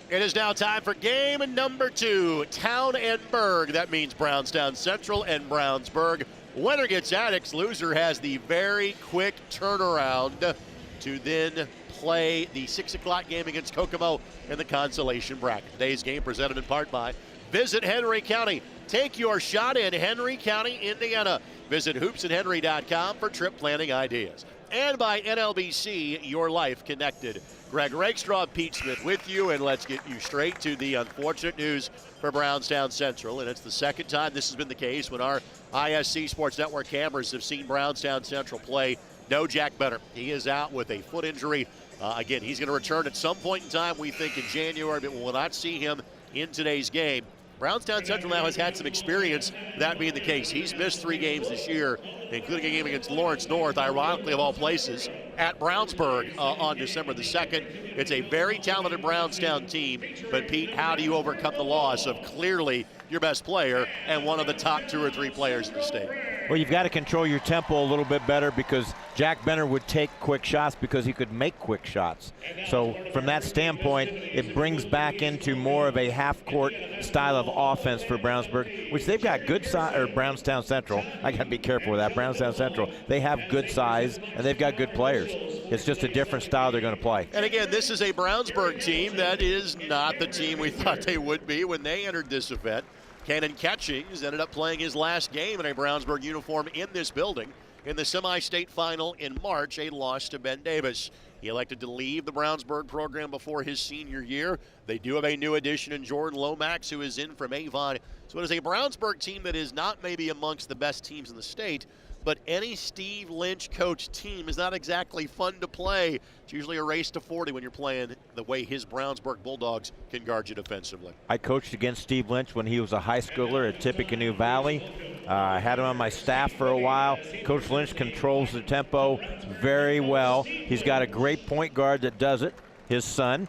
It is now time for game number 2, Town and Berg. That means Brownstown Central and Brownsburg. Winner gets addicts, loser has the very quick turnaround to then play the 6 o'clock game against Kokomo in the consolation bracket. Today's game presented in part by Visit Henry County. Take your shot in Henry County, Indiana. Visit hoopsandhenry.com for trip planning ideas. And by NLBC, your life connected. Greg Rakestraw, Pete Smith with you, and let's get you straight to the unfortunate news for Brownstown Central. And it's the second time this has been the case when our ISC Sports Network cameras have seen Brownstown Central play. No Jack Benner. He is out with a foot injury. Again, he's going to return at some point in time, we think in January, but we will not see him in today's game. Brownstown Central now has had some experience, that being the case. He's missed 3 games this year, including a game against Lawrence North, ironically of all places, at Brownsburg on December the 2nd. It's a very talented Brownstown team, but Pete, how do you overcome the loss of clearly your best player and one of the top 2 or 3 players in the state? Well, you've got to control your tempo a little bit better because Jack Benner would take quick shots because he could make quick shots. So from that standpoint, it brings back into more of a half-court style of offense for Brownsburg, which they've got good size, or Brownstown Central. I got to be careful with that. Brownstown Central, they have good size and they've got good players. It's just a different style they're going to play. And again, this is a Brownsburg team that is not the team we thought they would be when they entered this event. Cannon Catchings ended up playing his last game in a Brownsburg uniform in this building in the semi-state final in March, a loss to Ben Davis. He elected to leave the Brownsburg program before his senior year. They do have a new addition in Jordan Lomax, who is in from Avon. So it is a Brownsburg team that is not maybe amongst the best teams in the state, but any Steve Lynch coach team is not exactly fun to play. It's usually a race to 40 when you're playing the way his Brownsburg Bulldogs can guard you defensively. I coached against Steve Lynch when he was a high schooler at Tippecanoe Valley. I had him on my staff for a while. Coach Lynch controls the tempo very well. He's got a great point guard that does it, his son.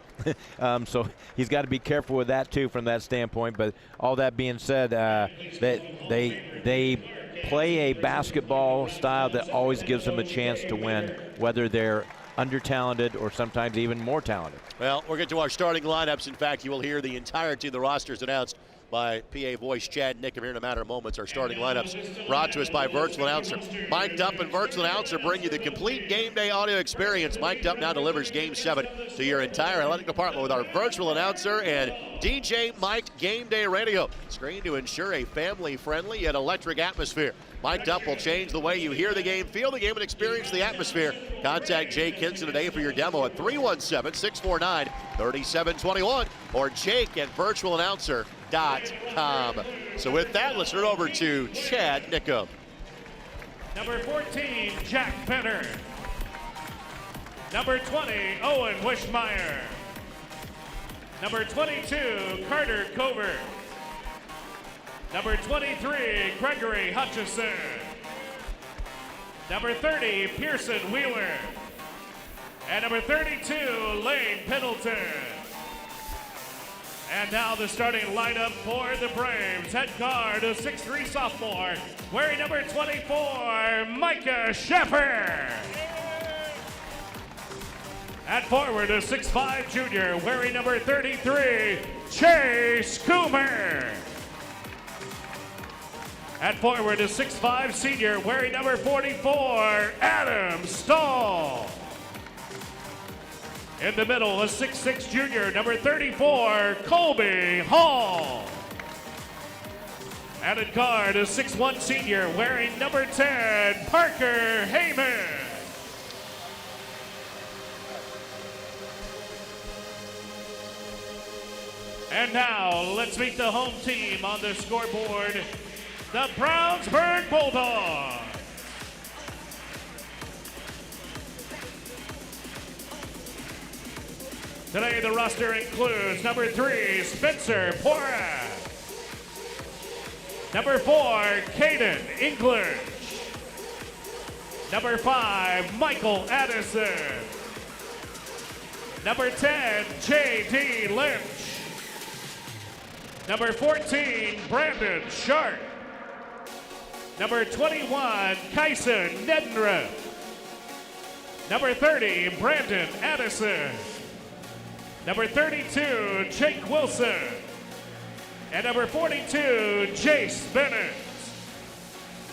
So he's got to be careful with that too from that standpoint. But all that being said, that they play a basketball style that always gives them a chance to win, whether they're under-talented or sometimes even more talented. Well, we'll get to our starting lineups. In fact, you will hear the entirety of the rosters announced by PA voice Chad Nickham here in a matter of moments. Our starting lineups brought to us by virtual announcer. Mic'd Up and virtual announcer bring you the complete game day audio experience. Mic'd Up now delivers Game 7 to your entire athletic department with our virtual announcer and DJ Mic'd Game Day Radio. Screen to ensure a family-friendly yet electric atmosphere. Mic'd Up will change the way you hear the game, feel the game, and experience the atmosphere. Contact Jake Kinson today for your demo at 317-649-3721 or Jake at virtualannouncer.com. So with that, let's turn over to Chad Nickham. Number 14, Jack Benner. Number 20, Owen Wishmeyer. Number 22, Carter Covert. Number 23, Gregory Hutchison. Number 30, Pearson Wheeler. And number 32, Lane Pendleton. And now the starting lineup for the Braves. Head guard, a 6'3" sophomore, wearing number 24, Micah Shepard. At forward, a 6'5" junior, wearing number 33, Chase Coomer. At forward, a 6'5" senior, wearing number 44, Adam Stahl. In the middle, a 6'6" junior, number 34, Colby Hall. And at guard, a 6'1" senior, wearing number 10, Parker Heyman. And now, let's meet the home team on the scoreboard, the Brownsburg Bulldogs. Today, the roster includes number 3, Spencer Pora. Number 4, Caden English. Number 5, Michael Addison. Number 10, J.D. Lynch. Number 14, Brandon Sharp. Number 21, Kyson Neddenrup. Number 30, Brandon Addison. Number 32, Jake Wilson. And number 42, Jace Bennett.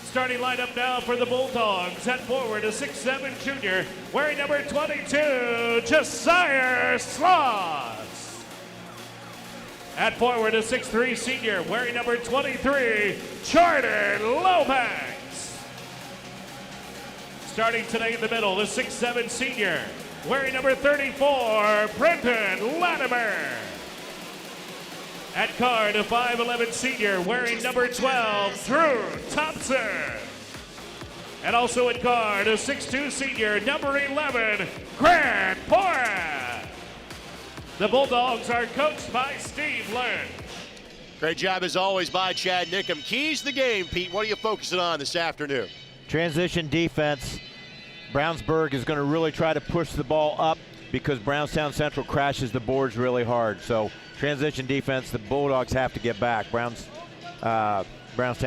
Starting lineup now for the Bulldogs. At forward, a 6'7" junior, wearing number 22, Josiah Sloss. At forward, a 6'3" senior, wearing number 23, Jordan Lomax. Starting today in the middle, the 6'7" senior, wearing number 34, Brendan Latimer. At guard, a 5'11" senior, wearing number 12, Drew Thompson. And also at guard, a 6'2" senior, number 11, Grant Porat. The Bulldogs are coached by Steve Lynch. Great job as always by Chad Nickum. Keys to the game, Pete. What are you focusing on this afternoon? Transition defense. Brownsburg is going to really try to push the ball up because Brownstown Central crashes the boards really hard. So transition defense, the Bulldogs have to get back. Brownstown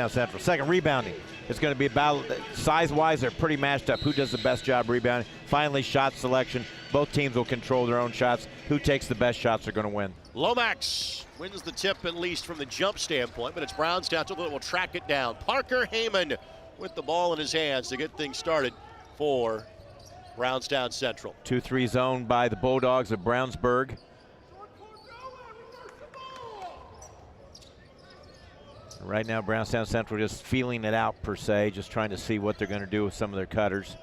Central. Second, rebounding. It's going to be about, size-wise, they're pretty matched up. Who does the best job rebounding? Finally, shot selection. Both teams will control their own shots. Who takes the best shots are going to win. Lomax wins the tip, at least from the jump standpoint, but it's Brownstown that will track it down. Parker Heyman with the ball in his hands to get things started for Brownstown Central. 2-3 zone by the Bulldogs of Brownsburg. Right now, Brownstown Central just feeling it out per se, just trying to see what they're going to do with some of their cutters.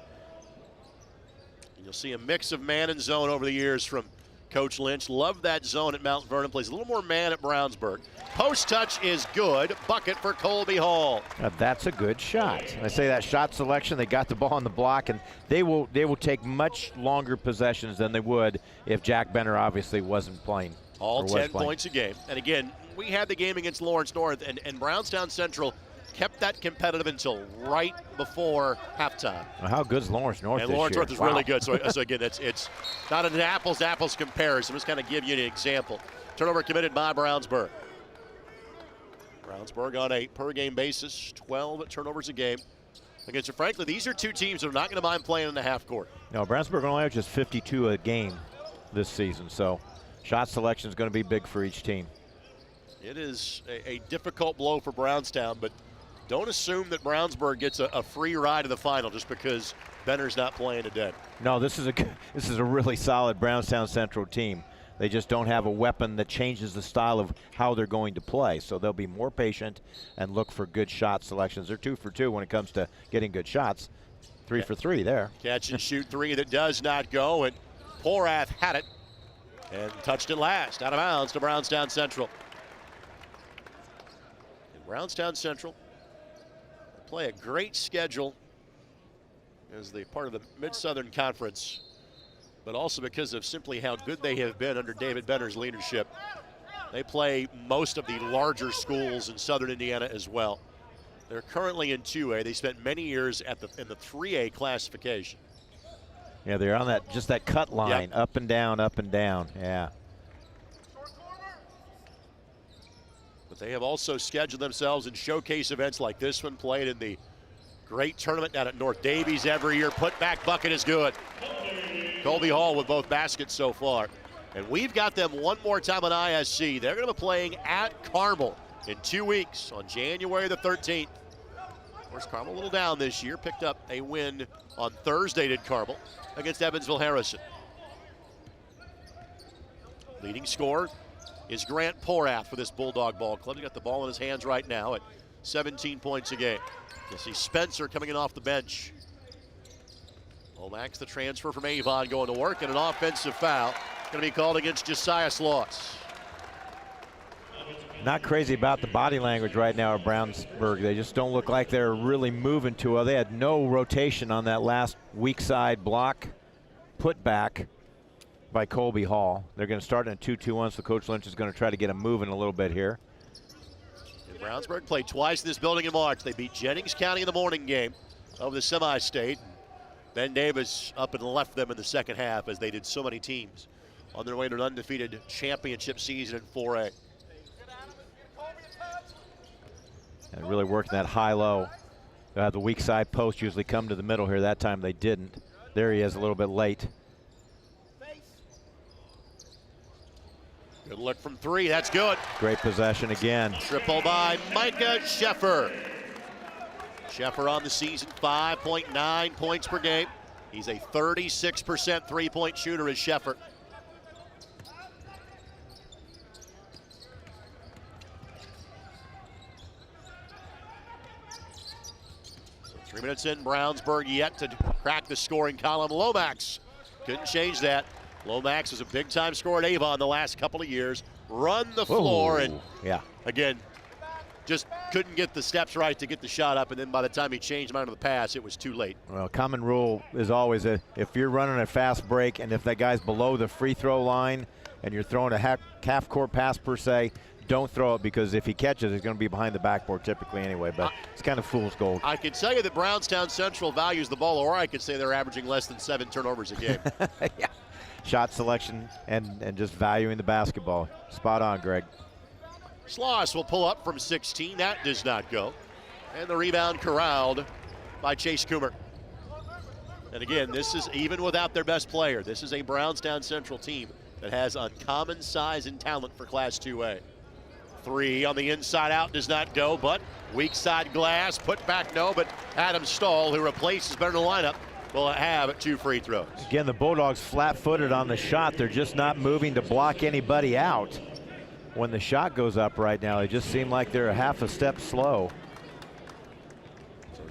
You'll see a mix of man and zone over the years from Coach Lynch. Love that zone at Mount Vernon. Plays a little more man at Brownsburg. Post touch is good. Bucket for Colby Hall. Now that's a good shot. I say that shot selection, they got the ball on the block, and they will take much longer possessions than they would if Jack Benner obviously wasn't playing. All 10 points a game. And again, we had the game against Lawrence North, and Brownstown Central kept that competitive until right before halftime. Well, how good is Lawrence North and this Lawrence year? North is really good. So again, it's not an apples-to-apples comparison. I'm just kind of give you an example. Turnover committed by Brownsburg. Brownsburg on a per-game basis, 12 turnovers a game. Again, so frankly, these are two teams that are not going to mind playing in the half court. No, Brownsburg only averages 52 a game this season, so shot selection is going to be big for each team. It is a difficult blow for Brownstown, but don't assume that Brownsburg gets a free ride to the final just because Benner's not playing today. No, this is a really solid Brownstown Central team. They just don't have a weapon that changes the style of how they're going to play. So they'll be more patient and look for good shot selections. They're 2 for 2 when it comes to getting good shots. 3 for 3 there. Catch and shoot three that does not go, and Porath had it and touched it last. Out of bounds to Brownstown Central. And Brownstown Central play a great schedule as the part of the Mid-Southern Conference, but also because of simply how good they have been under David Benner's leadership. They play most of the larger schools in Southern Indiana as well. They're currently in 2A. They spent many years in the 3A classification. Yeah, they're on just that cut line, yep. up and down, yeah. But they have also scheduled themselves in showcase events like this one, played in the great tournament down at North Davies every year. Put back bucket is good. Colby Hall with both baskets so far. And we've got them one more time on ISC. They're going to be playing at Carmel in 2 weeks on January the 13th. Of course, Carmel a little down this year. Picked up a win on Thursday at Carmel against Evansville Harrison. Leading scorer is Grant Porath for this Bulldog ball club. He's got the ball in his hands right now at 17 points a game. You'll see Spencer coming in off the bench. Lomax, the transfer from Avon, going to work, and an offensive foul going to be called against Josiah Sloss. Not crazy about the body language right now at Brownsburg. They just don't look like they're really moving too well. They had no rotation on that last weak side block put back by Colby Hall. They're going to start in a 2-2-1, so Coach Lynch is going to try to get them moving a little bit here. And Brownsburg played twice in this building in March. They beat Jennings County in the morning game of the semi-state. Ben Davis up and left them in the second half, as they did so many teams on their way to an undefeated championship season in 4A. And really working that high-low. The weak side post usually come to the middle here. That time they didn't. There he is a little bit late. Good look from three. That's good. Great possession again. Triple by Micah Sheffer. Sheffer on the season, 5.9 points per game. He's a 36% three-point shooter as Sheffer. So 3 minutes in, Brownsburg yet to crack the scoring column. Lomax couldn't change that. Lomax was a big-time scorer at Avon the last couple of years. Run the floor, and again, just couldn't get the steps right to get the shot up, and then by the time he changed mind of the pass, it was too late. Well, common rule is always if you're running a fast break and if that guy's below the free throw line and you're throwing a half-court pass per se, don't throw it, because if he catches, it's going to be behind the backboard typically anyway, but it's kind of fool's gold. I can tell you that Brownstown Central values the ball, or I could say they're averaging less than 7 turnovers a game. Yeah. Shot selection and just valuing the basketball. Spot on, Greg. Sloss will pull up from 16. That does not go. And the rebound corralled by Chase Coomer. And again, this is even without their best player. This is a Brownstown Central team that has uncommon size and talent for Class 2A. 3 on the inside out does not go, but weak side glass, put back no, but Adam Stahl, who replaces better in the lineup, will have 2 free throws. Again, the Bulldogs flat-footed on the shot. They're just not moving to block anybody out. When the shot goes up right now, they just seem like they're a half a step slow.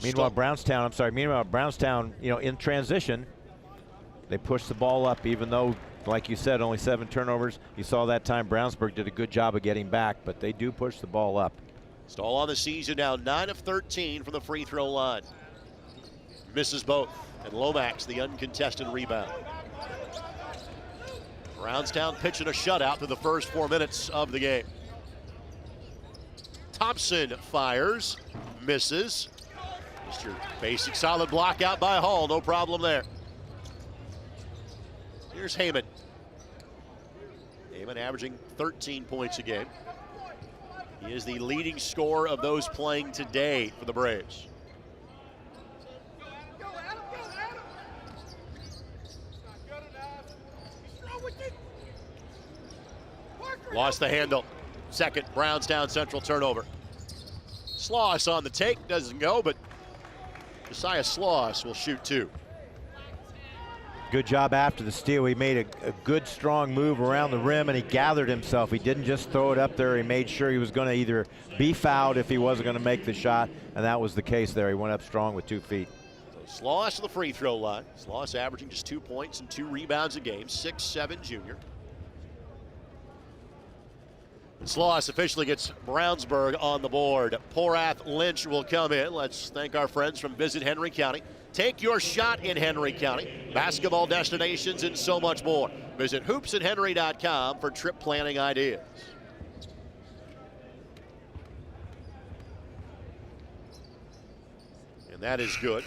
Meanwhile, Brownstown, you know, in transition, they push the ball up, even though, like you said, only 7 turnovers. You saw that time Brownsburg did a good job of getting back, but they do push the ball up. Stahl on the season now 9 of 13 from the free throw line. Misses both, and Lomax the uncontested rebound. Brownstown pitching a shutout through the first 4 minutes of the game. Thompson fires, misses. Just your basic solid block out by Hall, no problem there. Here's Heyman. Heyman averaging 13 points a game. He is the leading scorer of those playing today for the Braves. Lost the handle. Second Brownstown Central turnover. Sloss on the take, doesn't go, but Josiah Sloss will shoot 2. Good job after the steal. He made a good, strong move around the rim, and he gathered himself. He didn't just throw it up there. He made sure he was going to either be fouled if he wasn't going to make the shot, and that was the case there. He went up strong with 2 feet. So Sloss to the free throw line. Sloss averaging just 2 points and 2 rebounds a game, 6'7" junior. Sloss officially gets Brownsburg on the board. Porath Lynch will come in. Let's thank our friends from Visit Henry County. Take your shot in Henry County. Basketball destinations and so much more. Visit hoopsandhenry.com for trip planning ideas. And that is good.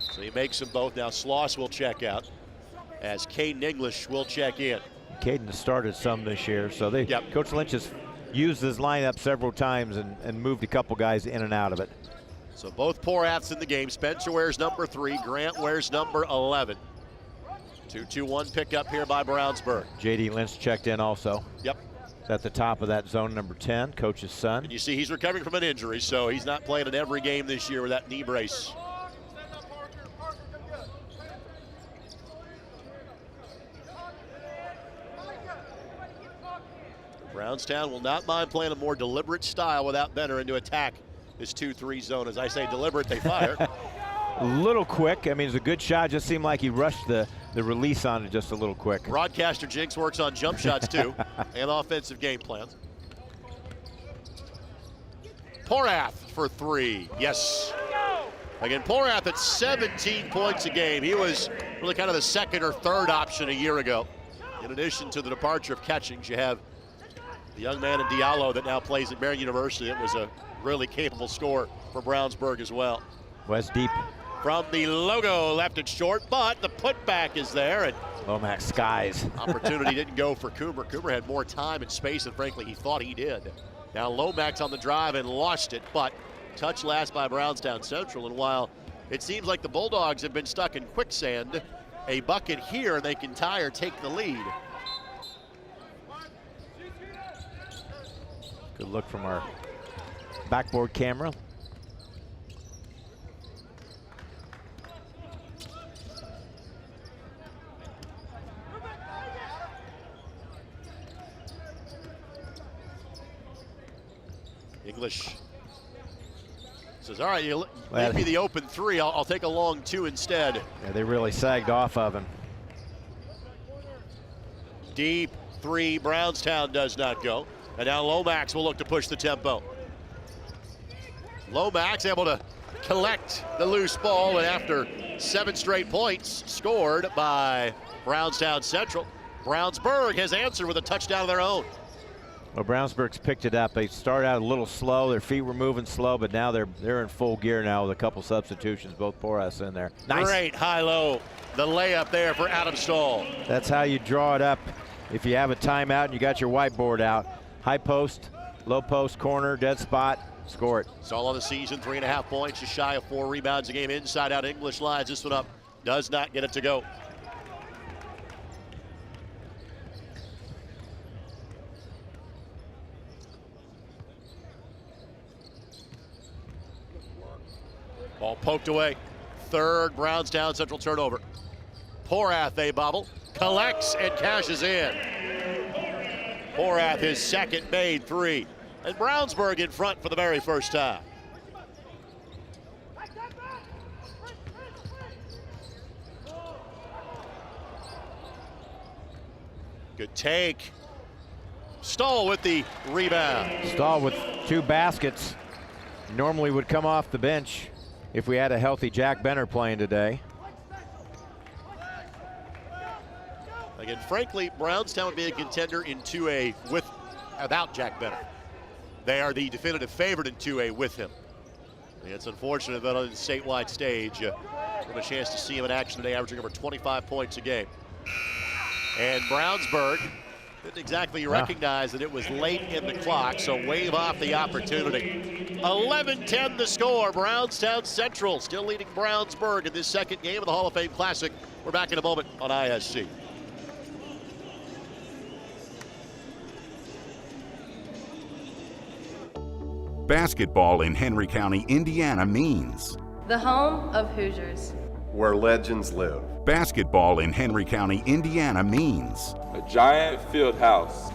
So he makes them both. Now Sloss will check out as Caden English will check in. Caden has started some this year, so Coach Lynch has used his lineup several times and moved a couple guys in and out of it. So both Poraths in the game. Spencer wears number 3, Grant wears number 11. 2-2-1 pickup here by Brownsburg. J.D. Lynch checked in also. Yep. He's at the top of that zone, number 10, Coach's son. And you see he's recovering from an injury, so he's not playing in every game this year with that knee brace. Brownstown will not mind playing a more deliberate style without Benner into attack this 2-3 zone. As I say deliberate, they fire. A little quick. I mean, it's a good shot. Just seemed like he rushed the release on it just a little quick. Broadcaster Jinx works on jump shots too and offensive game plans. Porath for 3. Yes. Again, Porath at 17 points a game. He was really kind of the second or third option a year ago. In addition to the departure of Catchings, you have the young man in Diallo that now plays at Marion University. It was a really capable scorer for Brownsburg as well. West deep. From the logo, left it short, but the putback is there. And Lomax skies. Opportunity didn't go for Coomer. Coomer had more time and space than frankly he thought he did. Now Lomax on the drive and lost it, but touch last by Brownstown Central. And while it seems like the Bulldogs have been stuck in quicksand, a bucket here and they can tie or take the lead. Good look from our backboard camera. English says, all right, you leave me the open three. I'll take a long two instead. Yeah, they really sagged off of him. Deep three, Brownstown does not go. And now Lomax will look to push the tempo. Lomax able to collect the loose ball, and after 7 straight points scored by Brownstown Central, Brownsburg has answered with a touchdown of their own. Well, Brownsburg's picked it up. They started out a little slow. Their feet were moving slow, but now they're in full gear now with a couple substitutions, both Porras in there. Nice. Great high-low. The layup there for Adam Stahl. That's how you draw it up. If you have a timeout and you got your whiteboard out, high post, low post, corner, dead spot, score it. Stahl on the season, 3.5 points, just shy of 4 rebounds a game. Inside out, English lines this one up. Does not get it to go. Ball poked away. Third Brownstown Central turnover. Porath, a bobble, collects and cashes in. Porath, his second made three. And Brownsburg in front for the very first time. Good take. Stahl with the rebound. Stahl with 2 baskets. Normally would come off the bench if we had a healthy Jack Benner playing today. Again, frankly, Brownstown would be a contender in 2A without Jack Benner. They are the definitive favorite in 2A with him. And it's unfortunate that on the statewide stage, we have a chance to see him in action today, averaging over 25 points a game. And Brownsburg didn't exactly recognize that it was late in the clock, so wave off the opportunity. 11-10 the score. Brownstown Central still leading Brownsburg in this second game of the Hall of Fame Classic. We're back in a moment on ISC. Basketball in Henry County, Indiana means the home of Hoosiers, where legends live. Basketball in Henry County, Indiana means a giant field house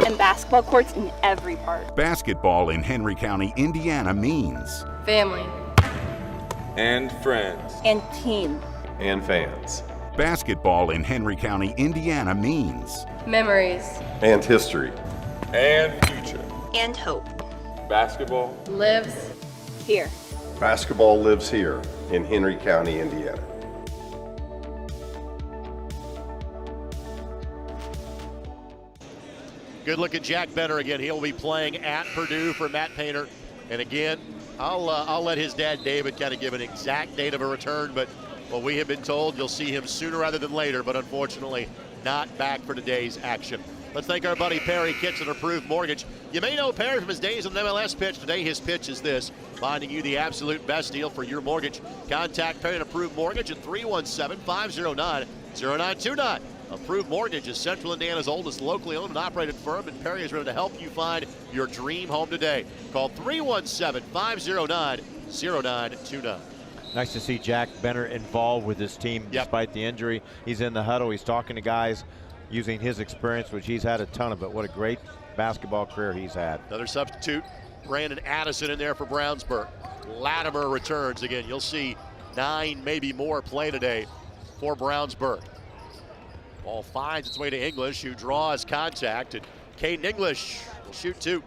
and basketball courts in every park. Basketball in Henry County, Indiana means family and friends and team and fans. Basketball in Henry County, Indiana means memories and history and future and hope. Basketball lives here. Basketball lives here in Henry County, Indiana. Good look at Jack Benner again. He'll be playing at Purdue for Matt Painter. And again, I'll let his dad David kind of give an exact date of a return, but what we have been told, you'll see him sooner rather than later, but unfortunately not back for today's action. Let's thank our buddy Perry Kitchen, Approved Mortgage. You may know Perry from his days on the MLS pitch. Today his pitch is this, finding you the absolute best deal for your mortgage. Contact Perry and Approved Mortgage at 317-509-0929. Approved Mortgage is Central Indiana's oldest locally owned and operated firm, and Perry is ready to help you find your dream home today. Call 317-509-0929. Nice to see Jack Benner involved with his team despite the injury. He's in the huddle. He's talking to guys using his experience, which he's had a ton of, but what a great basketball career he's had. Another substitute, Brandon Addison in there for Brownsburg. Latimer returns again. You'll see 9, maybe more play today for Brownsburg. Ball finds its way to English, who draws contact, and Caden English will shoot 2.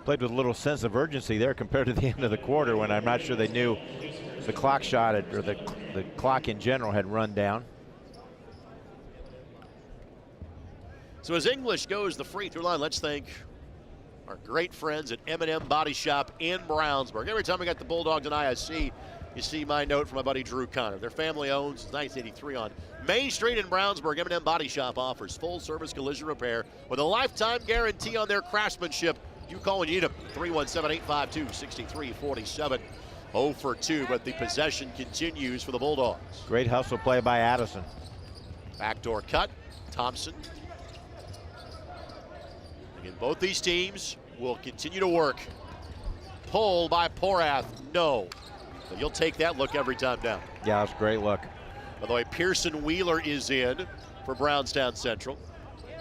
Played with a little sense of urgency there compared to the end of the quarter when I'm not sure they knew the clock shot or the clock in general had run down. So as English goes the free throw line, let's thank our great friends at M&M Body Shop in Brownsburg. Every time we got the Bulldogs in ISC, you see my note from my buddy Drew Connor. Their family owns since 1983 on Main Street in Brownsburg. M&M Body Shop offers full-service collision repair with a lifetime guarantee on their craftsmanship. You call when you need them. 317-852-6347. 0 for 2, but the possession continues for the Bulldogs. Great hustle play by Addison. Backdoor cut. Thompson. And both these teams will continue to work. Pull by Porath, no. But you'll take that look every time down. Yeah, that's a great look. By the way, Pearson Wheeler is in for Brownstown Central.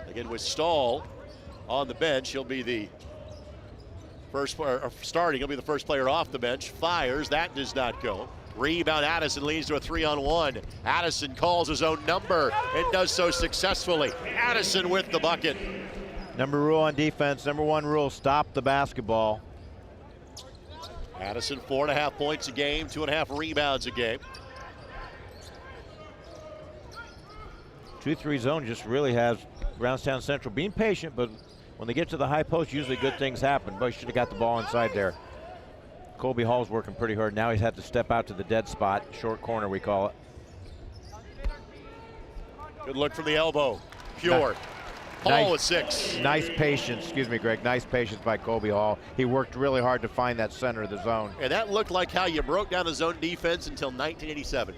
Again, with Stahl on the bench, he'll be the first player starting. He'll be the first player off the bench. Fires, that does not go. Rebound, Addison leads to a 3-on-1. Addison calls his own number and does so successfully. Addison with the bucket. Number rule on defense, number one rule, stop the basketball. Addison 4.5 points a game, 2.5 rebounds a game. 2-3 zone just really has Brownstown Central being patient, but when they get to the high post, usually good things happen. But he should have got the ball inside there. Colby Hall's working pretty hard. Now he's had to step out to the dead spot, short corner we call it. Good look from the elbow, pure. Hall with 6. Nice patience, excuse me, Greg. Nice patience by Colby Hall. He worked really hard to find that center of the zone. And that looked like how you broke down a zone defense until 1987.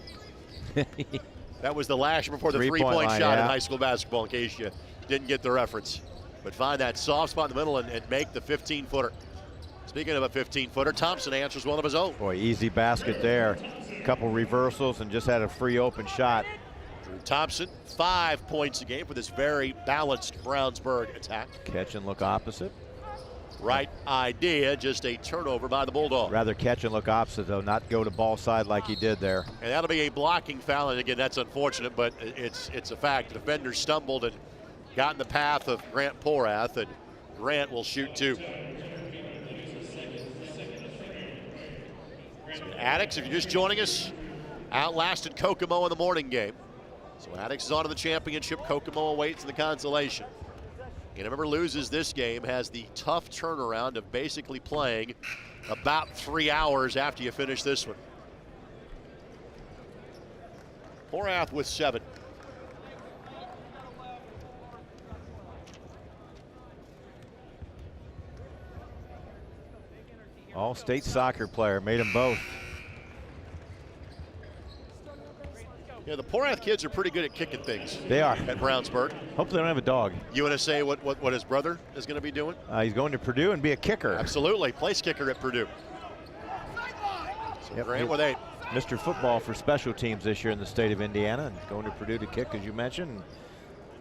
That was the last before the three-point shot in high school basketball, in case you didn't get the reference. But find that soft spot in the middle and make the 15-footer. Speaking of a 15-footer, Thompson answers one of his own. Boy, easy basket there. Couple reversals and just had a free open shot. Drew Thompson, 5 points a game for this very balanced Brownsburg attack. Catch and look opposite. Right idea, just a turnover by the Bulldogs. Rather catch and look opposite, though, not go to ball side like he did there. And that'll be a blocking foul, and again, that's unfortunate, but it's a fact. The defender stumbled and got in the path of Grant Porath, and Grant will shoot 2. So Addicks, if you're just joining us, outlasted Kokomo in the morning game. So Addicks is on to the championship. Kokomo awaits in the consolation. And whoever loses this game has the tough turnaround of basically playing about 3 hours after you finish this one. Porath with 7. All-state soccer player, made them both. Yeah, the Porath kids are pretty good at kicking things. They are. At Brownsburg. Hope they don't have a dog. You want to say what his brother is going to be doing? He's going to Purdue and be a kicker. Absolutely, place kicker at Purdue. So Grant with 8. Mr. Football for special teams this year in the state of Indiana, and going to Purdue to kick, as you mentioned.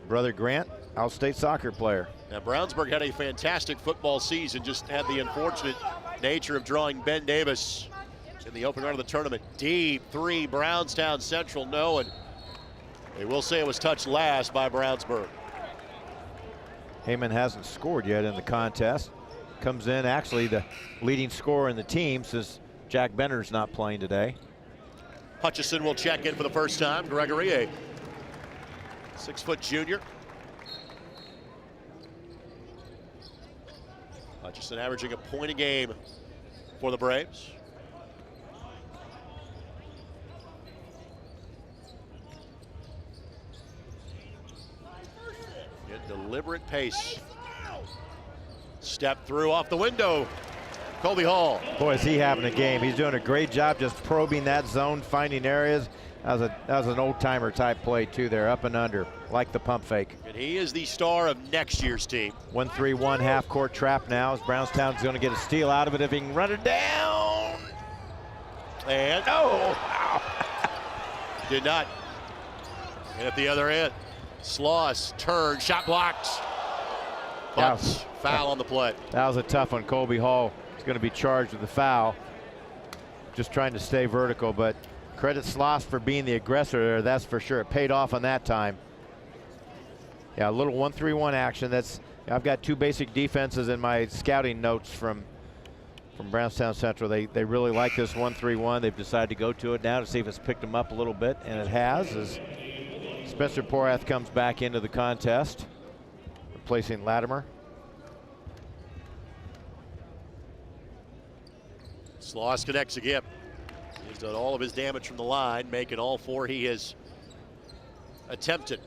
Brother Grant, out-state soccer player. Now Brownsburg had a fantastic football season, just had the unfortunate nature of drawing Ben Davis in the opening round of the tournament. Deep 3, Brownstown Central, no, and they will say it was touched last by Brownsburg. Heyman hasn't scored yet in the contest. Comes in actually the leading scorer in the team since Jack Benner's not playing today. Hutchison will check in for the first time. Gregory, a 6-foot junior. Hutchison averaging a point a game for the Braves. Deliberate pace. Step through off the window. Colby Hall. Boy, is he having a game. He's doing a great job just probing that zone, finding areas. That was an old-timer type play, too, there, up and under, like the pump fake. And he is the star of next year's team. 1-3-1 half-court trap now as Brownstown's going to get a steal out of it if he can run it down. And, did not. And at the other end, Sloss, turn, shot blocked. Butts, foul on the play. That was a tough one. Colby Hall is going to be charged with the foul. Just trying to stay vertical, but credit Sloss for being the aggressor there, that's for sure. It paid off on that time. Yeah, a little 1-3-1 action. I've got 2 basic defenses in my scouting notes from Brownstown Central. They really like this 1-3-1. They've decided to go to it now to see if it's picked them up a little bit, and it has, as Spencer Porath comes back into the contest, replacing Latimer. Sloss connects again. He's done all of his damage from the line, making all 4 he has attempted.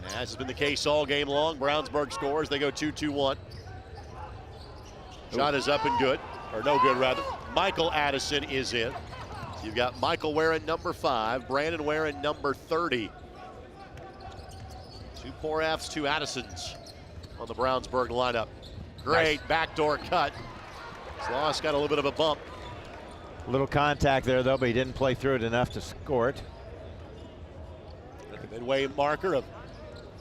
As has been the case all game long, Brownsburg scores. They go 2-2-1. Shot is up and good, or no good rather. Michael Addison is in. So you've got Michael wearing number 5, Brandon wearing number 30. 2 Poraths, 2 Addisons. on the Brownsburg lineup. Great backdoor cut. Sloss got a little bit of a bump. Little contact there, though, but he didn't play through it enough to score it. At the midway marker of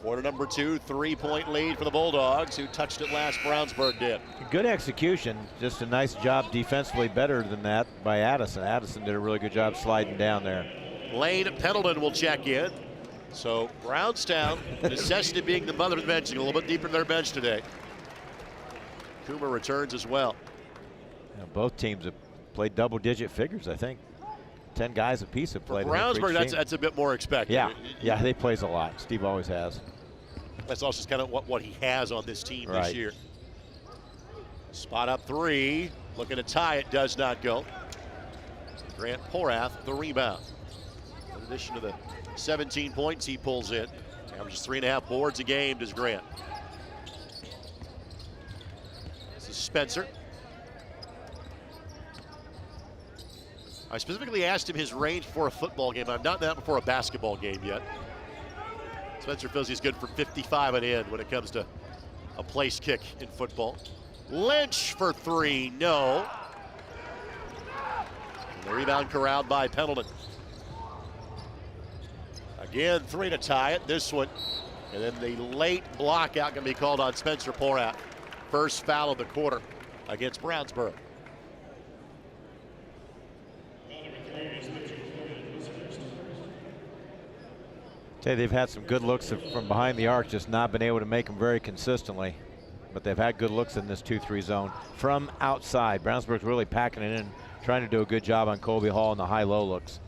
quarter number 2, 3-point lead for the Bulldogs, who touched it last. Brownsburg did. Good execution, just a nice job defensively, better than that by Addison. Addison did a really good job sliding down there. Lane Pendleton will check in. So Brownstown, necessity being the mother of the benching, a little bit deeper in their bench today. Coomer returns as well. You know, both teams have played double-digit figures, I think. 10 guys apiece have played. For Brownsburg, that's a bit more expected. Yeah, he plays a lot. Steve always has. That's also just kind of what he has on this team right. this year. Spot up 3, looking to tie it, does not go. Grant Porath, the rebound. In addition to the 17 points he pulls in, averages 3.5 boards a game, does Grant. This is Spencer. I specifically asked him his range for a football game. I've not done that before a basketball game yet. Spencer feels he's good for 55 and in when it comes to a place kick in football. Lynch for 3, no. And the rebound corralled by Pendleton. Again, 3 to tie it, this one. And then the late block out going to be called on Spencer Porath. First foul of the quarter against Brownsburg. They've had some good looks from behind the arc, just not been able to make them very consistently. But they've had good looks in this 2-3 zone from outside. Brownsburg's really packing it in, trying to do a good job on Colby Hall in the high-low looks.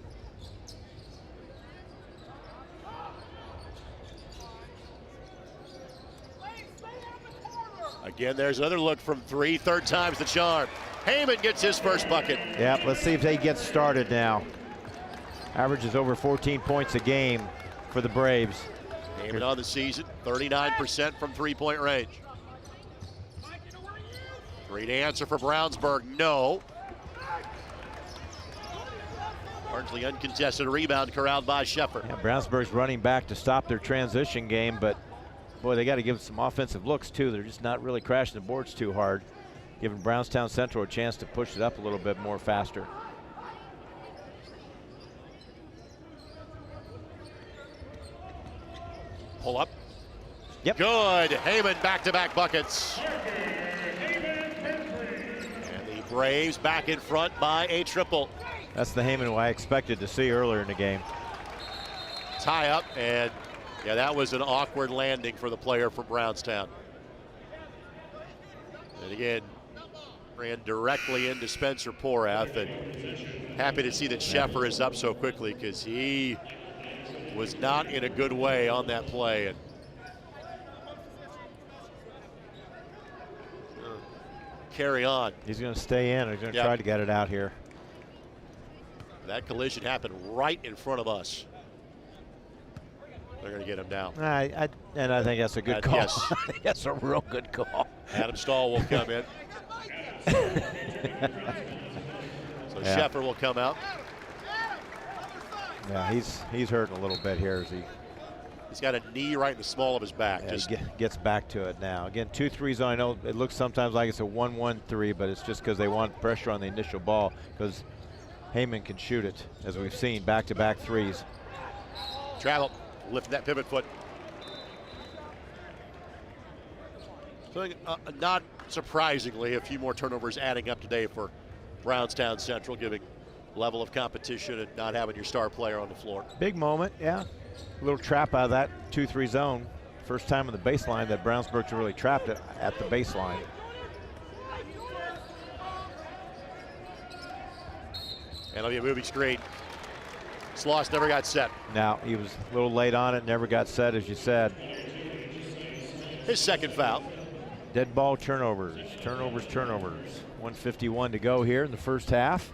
Again, there's another look from 3, third time's the charm. Heyman gets his first bucket. Yeah, let's see if they get started now. Averages over 14 points a game for the Braves. Heyman on the season, 39% from 3-point range. 3 to answer for Brownsburg, no. Largely uncontested rebound corralled by Sheffer. Yeah, Brownsburg's running back to stop their transition game, but boy, they got to give some offensive looks too. They're just not really crashing the boards too hard, giving Brownstown Central a chance to push it up a little bit more faster. Pull up. Yep. Good. Heyman back-to-back buckets. And the Braves back in front by a triple. That's the Heyman who I expected to see earlier in the game. Tie up, and yeah, that was an awkward landing for the player from Brownstown. And again, ran directly into Spencer Porath, and happy to see that Sheffer is up so quickly because he was not in a good way on that play. And carry on. He's going to stay in. He's going to try to get it out here. That collision happened right in front of us. They're going to get him down. And I think that's a good call. Yes. I think that's a real good call. Adam Stahl will come in. So Sheffer will come out. Yeah, he's hurting a little bit here as he's got a knee right in the small of his back. Yeah, he gets back to it now. Again, 2-3 zone. I know it looks sometimes like it's a 1-1-3, but it's just because they want pressure on the initial ball because Heyman can shoot it, as we've seen, back-to-back threes. Travel, lift that pivot foot. So, not surprisingly, a few more turnovers adding up today for Brownstown Central, giving level of competition and not having your star player on the floor. Big moment, yeah. A little trap out of that 2-3 zone. First time on the baseline that Brownsburg's really trapped it at the baseline. And it'll be a moving screen. Sloss never got set. Now, he was a little late on it, never got set, as you said. His second foul. Dead ball turnovers. 1:51 to go here in the first half.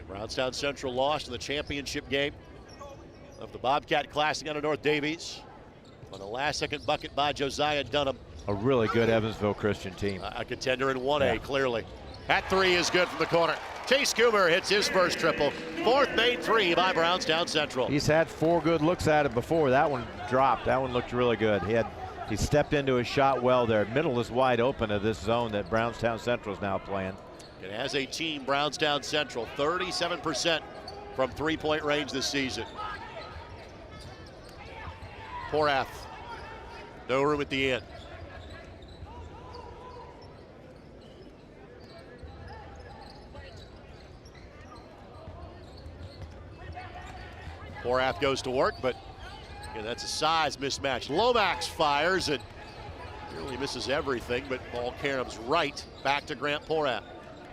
Brownstown Central lost in the championship game of the Bobcat Classic out of North Davies on a last-second bucket by Josiah Dunham. A really good Evansville Christian team. A contender in 1A, clearly. That 3 is good from the corner. Chase Coomer hits his first triple. Fourth made 3 by Brownstown Central. He's had 4 good looks at it before. That one dropped. That one looked really good. He He stepped into his shot well there. Middle is wide open to this zone that Brownstown Central is now playing. And as a team, Brownstown Central, 37% from three-point range this season. Porath, no room at the end. Porath goes to work, but again, that's a size mismatch. Lomax fires and really misses everything, but ball caroms right back to Grant Porath.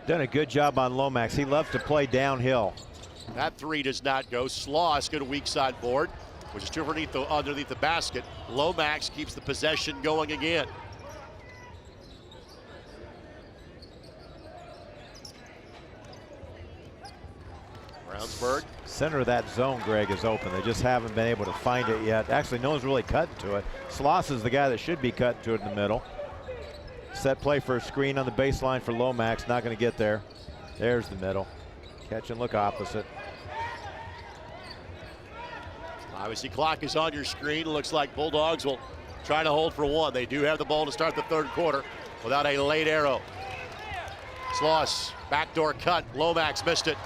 Done a good job on Lomax. He loves to play downhill. That three does not go. Sloss get a weak side board, which is underneath the basket. Lomax keeps the possession going again. Brownsburg. Center of that zone, Greg, is open. They just haven't been able to find it yet. Actually, no one's really cutting to it. Sloss is the guy that should be cutting to it in the middle. Set play for a screen on the baseline for Lomax. Not going to get there. There's the middle. Catch and look opposite. Obviously, clock is on your screen. Looks like Bulldogs will try to hold for one. They do have the ball to start the third quarter without a late arrow. Sloss, backdoor cut. Lomax missed it.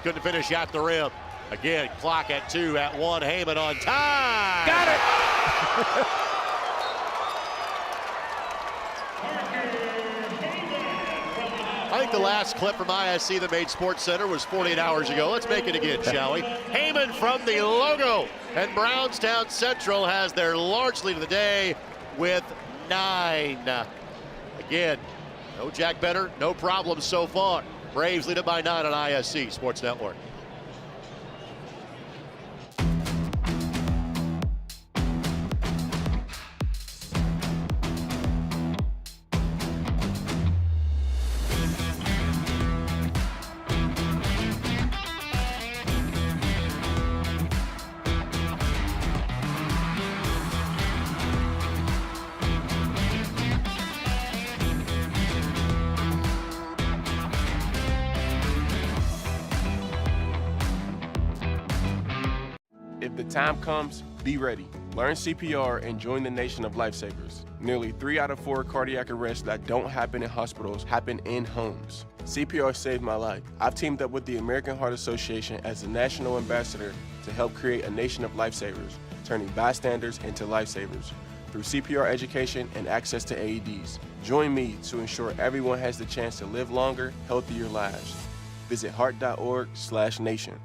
Couldn't finish at the rim. Again, clock at 2, at 1. Heyman on time. Got it! I think the last clip from ISC that made Sports Center was 48 hours ago. Let's make it again, shall we? Heyman from the logo. And Brownstown Central has their large lead of the day with 9. Again, no Jack Benner, no problems so far. Braves lead it by 9 on ISC Sports Network. If the time comes, be ready. Learn CPR and join the nation of lifesavers. Nearly 3 out of 4 cardiac arrests that don't happen in hospitals happen in homes. CPR saved my life. I've teamed up with the American Heart Association as the national ambassador to help create a nation of lifesavers, turning bystanders into lifesavers through CPR education and access to AEDs. Join me to ensure everyone has the chance to live longer, healthier lives. Visit heart.org/nation.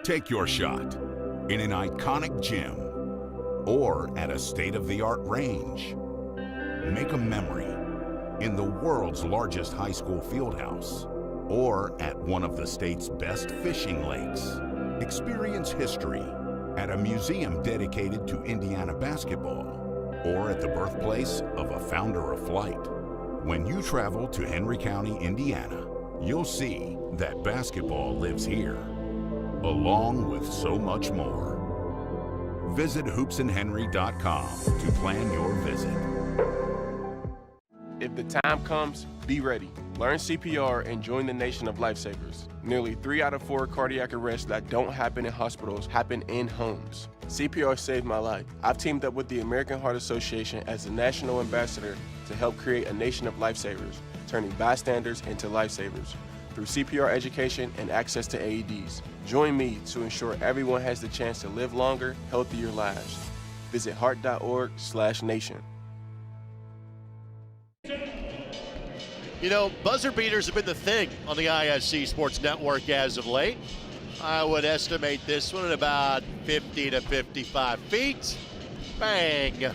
Take your shot in an iconic gym or at a state-of-the-art range. Make a memory in the world's largest high school fieldhouse or at one of the state's best fishing lakes. Experience history at a museum dedicated to Indiana basketball or at the birthplace of a founder of flight. When you travel to Henry County, Indiana, you'll see that basketball lives here, along with so much more. Visit hoopsandhenry.com to plan your visit. If the time comes, be ready. Learn CPR and join the nation of lifesavers. Nearly 3 out of 4 cardiac arrests that don't happen in hospitals happen in homes. CPR saved my life. I've teamed up with the American Heart Association as the national ambassador to help create a nation of lifesavers, turning bystanders into lifesavers through CPR education and access to AEDs. Join me to ensure everyone has the chance to live longer, healthier lives. Visit heart.org/nation. You know, buzzer beaters have been the thing on the ISC Sports Network as of late. I would estimate this one at about 50 to 55 feet. Bang.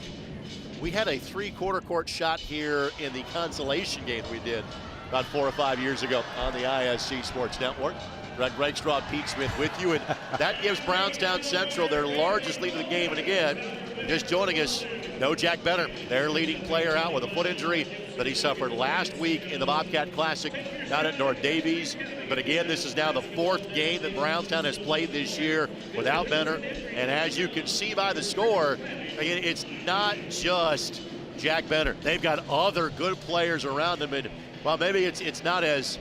We had a 3-quarter court shot here in the consolation game we did about 4 or 5 years ago on the IHSAA Sports Network. Greg Straw, Pete Smith with you, and that gives Brownstown Central their largest lead of the game. And again, just joining us, no Jack Benner, their leading player, out with a foot injury that he suffered last week in the Bobcat Classic down at North Davies. But again, this is now the 4th game that Brownstown has played this year without Benner. And as you can see by the score, again, it's not just Jack Benner. They've got other good players around him, and well, maybe it's not as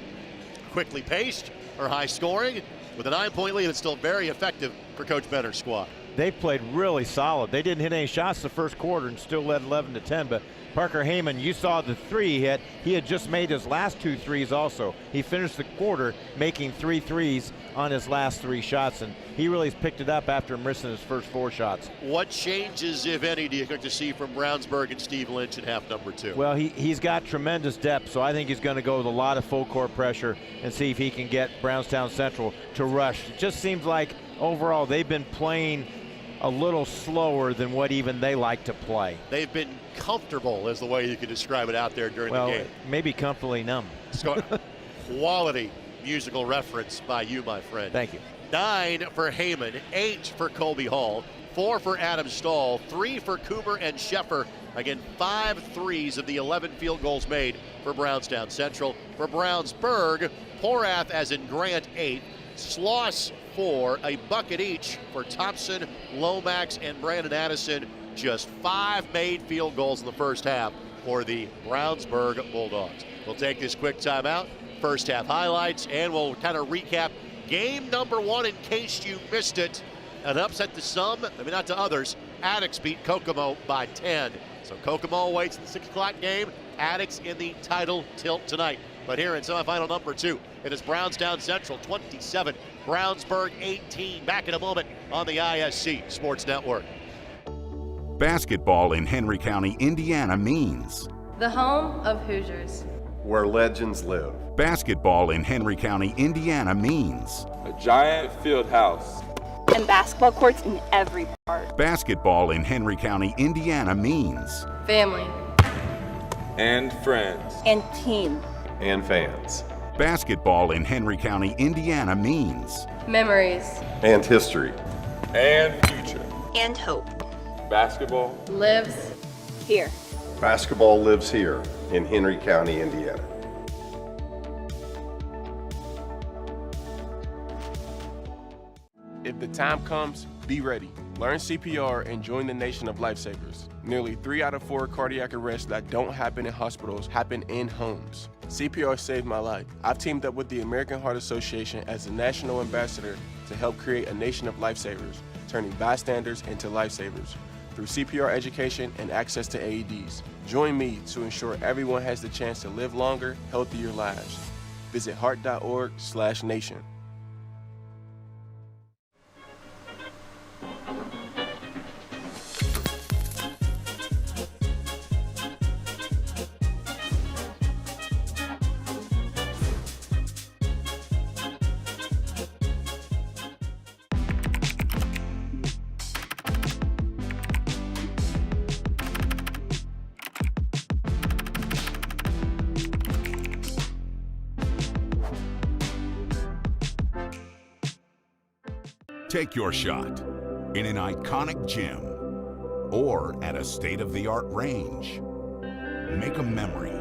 quickly paced or high scoring. With a 9-point lead, it's still very effective for Coach Benner's squad. They played really solid. They didn't hit any shots the first quarter and still led 11-10, but Parker Heyman, you saw the 3 he hit. He had just made his last 2 threes also. He finished the quarter making 3 threes on his last 3 shots, and he really picked it up after missing his first 4 shots. What changes, if any, do you expect to see from Brownsburg and Steve Lynch in half number 2? Well, he's got tremendous depth, so I think he's going to go with a lot of full court pressure and see if he can get Brownstown Central to rush. It just seems like overall they've been playing a little slower than what even they like to play. They've been comfortable, is the way you could describe it out there during the game. Maybe comfortably numb. Quality musical reference by you, my friend. Thank you. 9 for Heyman, 8 for Colby Hall, 4 for Adam Stahl, 3 for Coomer and Sheffer. Again, 5 threes of the 11 field goals made for Brownstown Central. For Brownsburg, Porath, as in Grant, 8, Sloss 4, a bucket each for Thompson, Lomax, and Brandon Addison. Just 5 made field goals in the first half for the Brownsburg Bulldogs. We'll take this quick timeout, first half highlights, and we'll kind of recap game number 1 in case you missed it. An upset to some, maybe not to others. Addicts beat Kokomo by 10. So Kokomo awaits in the 6 o'clock game. Addicts in the title tilt tonight. But here in semifinal number 2, it is Brownstown Central 27, Brownsburg 18. Back in a moment on the IHSAA Sports Network. Basketball in Henry County, Indiana means The home of Hoosiers. Where legends live. basketball in Henry County, Indiana means a giant field house. And basketball courts in every part. basketball in Henry County, Indiana means Family. And friends. And team. And fans. basketball in Henry County, Indiana means Memories. And history. And future. And hope. Basketball Lives. Here. Basketball lives here in Henry County, Indiana. If the time comes, be ready. Learn CPR and join the nation of lifesavers. Nearly 3 out of 4 cardiac arrests that don't happen in hospitals happen in homes. CPR saved my life. I've teamed up with the American Heart Association as the national ambassador to help create a nation of lifesavers, turning bystanders into lifesavers through CPR education and access to AEDs. Join me to ensure everyone has the chance to live longer, healthier lives. Visit heart.org/nation. take your shot in an iconic gym or at a state-of-the-art range. Make a memory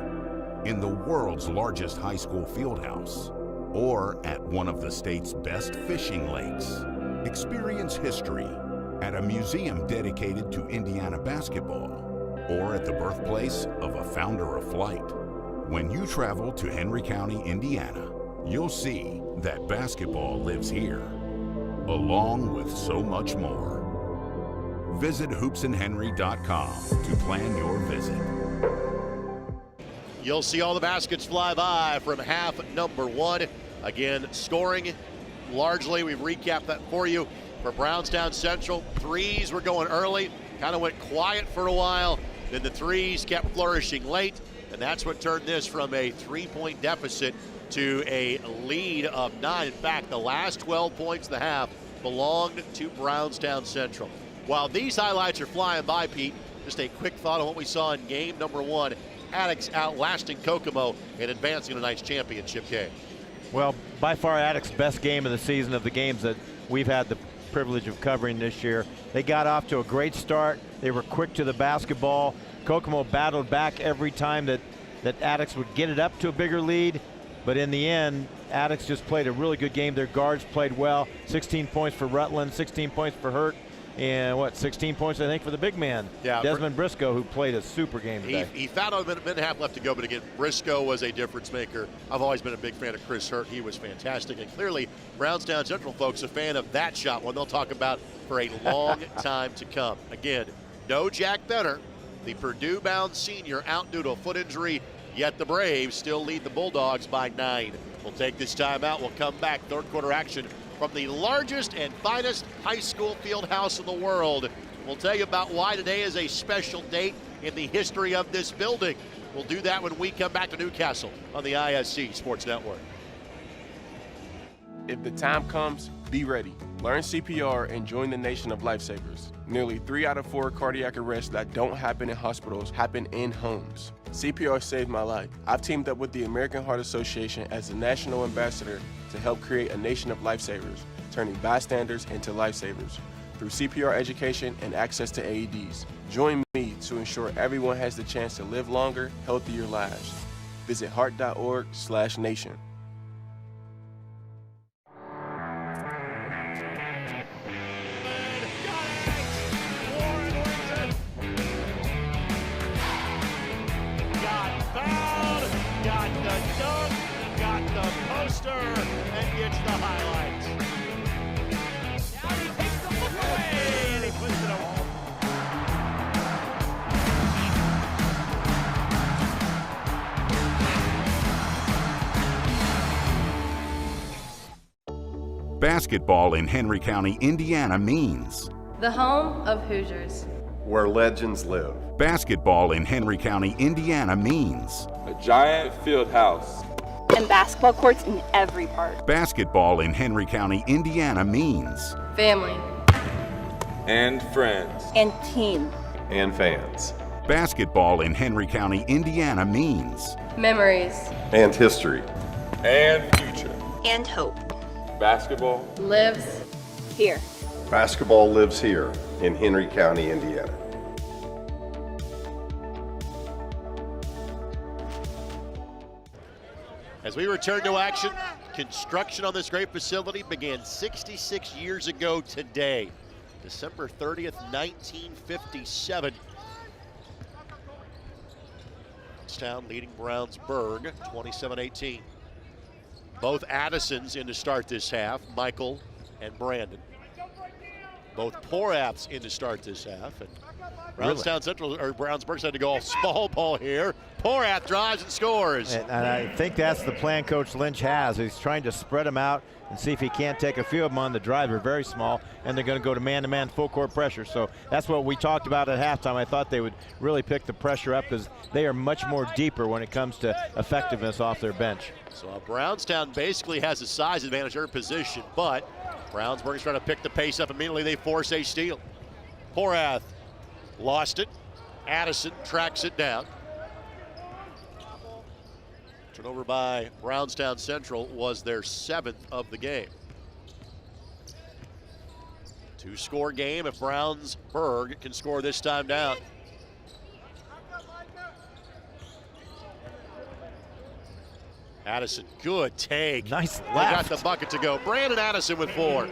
in the world's largest high school fieldhouse or at one of the state's best fishing lakes. Experience history at a museum dedicated to Indiana basketball or at the birthplace of a founder of flight. When you travel to Henry County, Indiana, you'll see that basketball lives here, along with so much more. Visit hoopsandhenry.com to plan your visit. You'll see all the baskets fly by from half number 1. Again, scoring largely, we've recapped that for you. For Brownstown Central, threes were going early, kind of went quiet for a while, then the threes kept flourishing late, and that's what turned this from a 3-point deficit to a lead of 9. In fact, the last 12 points of the half belonged to Brownstown Central. While these highlights are flying by, Pete, just a quick thought on what we saw in game number 1. Attucks outlasting Kokomo and advancing to a nice championship game. Well, by far Attucks' best game of the season, of the games that we've had the privilege of covering this year. They got off to a great start. They were quick to the basketball. Kokomo battled back every time that Attucks would get it up to a bigger lead. But in the end, Attucks just played a really good game. Their guards played well. 16 points for Rutland, 16 points for Hurt, and 16 points, I think, for the big man, Desmond Briscoe, who played a super game today. He found out a minute and a half left to go, but again, Briscoe was a difference maker. I've always been a big fan of Chris Hurt. He was fantastic, and clearly Brownstown Central folks a fan of that shot, one they'll talk about for a long time to come. Again, no Jack Benner, the Purdue-bound senior, out due to a foot injury, yet the Braves still lead the Bulldogs by 9. We'll take this time out. We'll come back. Third quarter action from the largest and finest high school field house in the world. We'll tell you about why today is a special date in the history of this building. We'll do that when we come back to Newcastle on the ISC Sports Network. If the time comes, be ready. Learn CPR and join the nation of lifesavers. Nearly 3 out of 4 cardiac arrests that don't happen in hospitals happen in homes. CPR saved my life. I've teamed up with the American Heart Association as the national ambassador to help create a nation of lifesavers, turning bystanders into lifesavers through CPR education and access to AEDs. Join me to ensure everyone has the chance to live longer, healthier lives. Visit heart.org/nation. And gets the highlights. Now he takes the look away and he puts it on. Basketball in Henry County, Indiana means the home of Hoosiers, where legends live. Basketball in Henry County, Indiana means a giant field house and basketball courts in every park. Basketball in Henry County, Indiana means family and friends and team and fans. Basketball in Henry County, Indiana means memories and history and future and hope. Basketball lives here. Basketball lives here in Henry County, Indiana. As we return to action, construction on this great facility began 66 years ago today, December 30th, 1957. Brownstown leading Brownsburg 27-18. Both Addisons in to start this half, Michael and Brandon. Both Poraths in to start this half. And Brownstown Central, or Brownsburg, had to go off small ball here. Porath drives and scores. And I think that's the plan Coach Lynch has. He's trying to spread them out and see if he can't take a few of them on the drive. They're very small, and they're going to go to man-to-man full court pressure. So that's what we talked about at halftime. I thought they would really pick the pressure up because they are much more deeper when it comes to effectiveness off their bench. So Brownstown basically has a size advantage in position, but Brownsburg is trying to pick the pace up immediately. They force a steal. Porath lost it. Addison tracks it down. Turnover by Brownstown Central was their 7th of the game. 2-score game if Brownsburg can score this time down. Addison, good take. Nice left. Got the bucket to go. Brandon Addison with 4.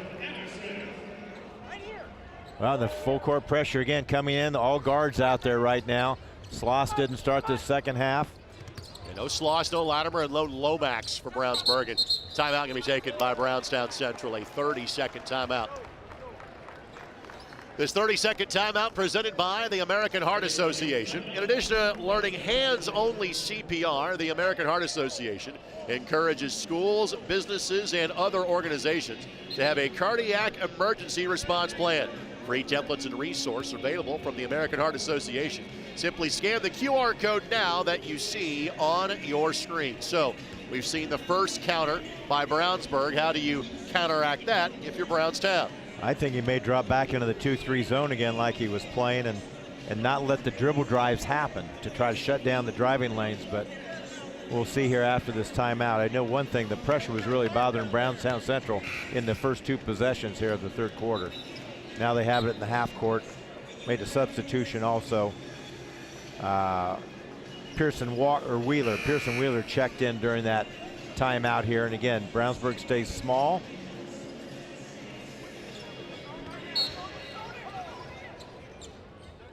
Well, the full court pressure again coming in. All guards out there right now. Sloss didn't start this second half. No Sloss, no Latimer, and Lone Lomax for Brownsburg. And timeout going to be taken by Brownstown Central, a 30-second timeout. This 30-second timeout presented by the American Heart Association. In addition to learning hands-only CPR, the American Heart Association encourages schools, businesses, and other organizations to have a cardiac emergency response plan. Free templates and resources available from the American Heart Association. Simply scan the QR code now that you see on your screen. So we've seen the first counter by Brownsburg. How do you counteract that if you're Brownstown? I think he may drop back into the 2-3 zone again like he was playing, and and not let the dribble drives happen to try to shut down the driving lanes. But we'll see here after this timeout. I know one thing, the pressure was really bothering Brownstown Central in the first 2 possessions here of the third quarter. Now they have it in the half court. Made a substitution also. Pearson Wheeler checked in during that timeout here. And again, Brownsburg stays small.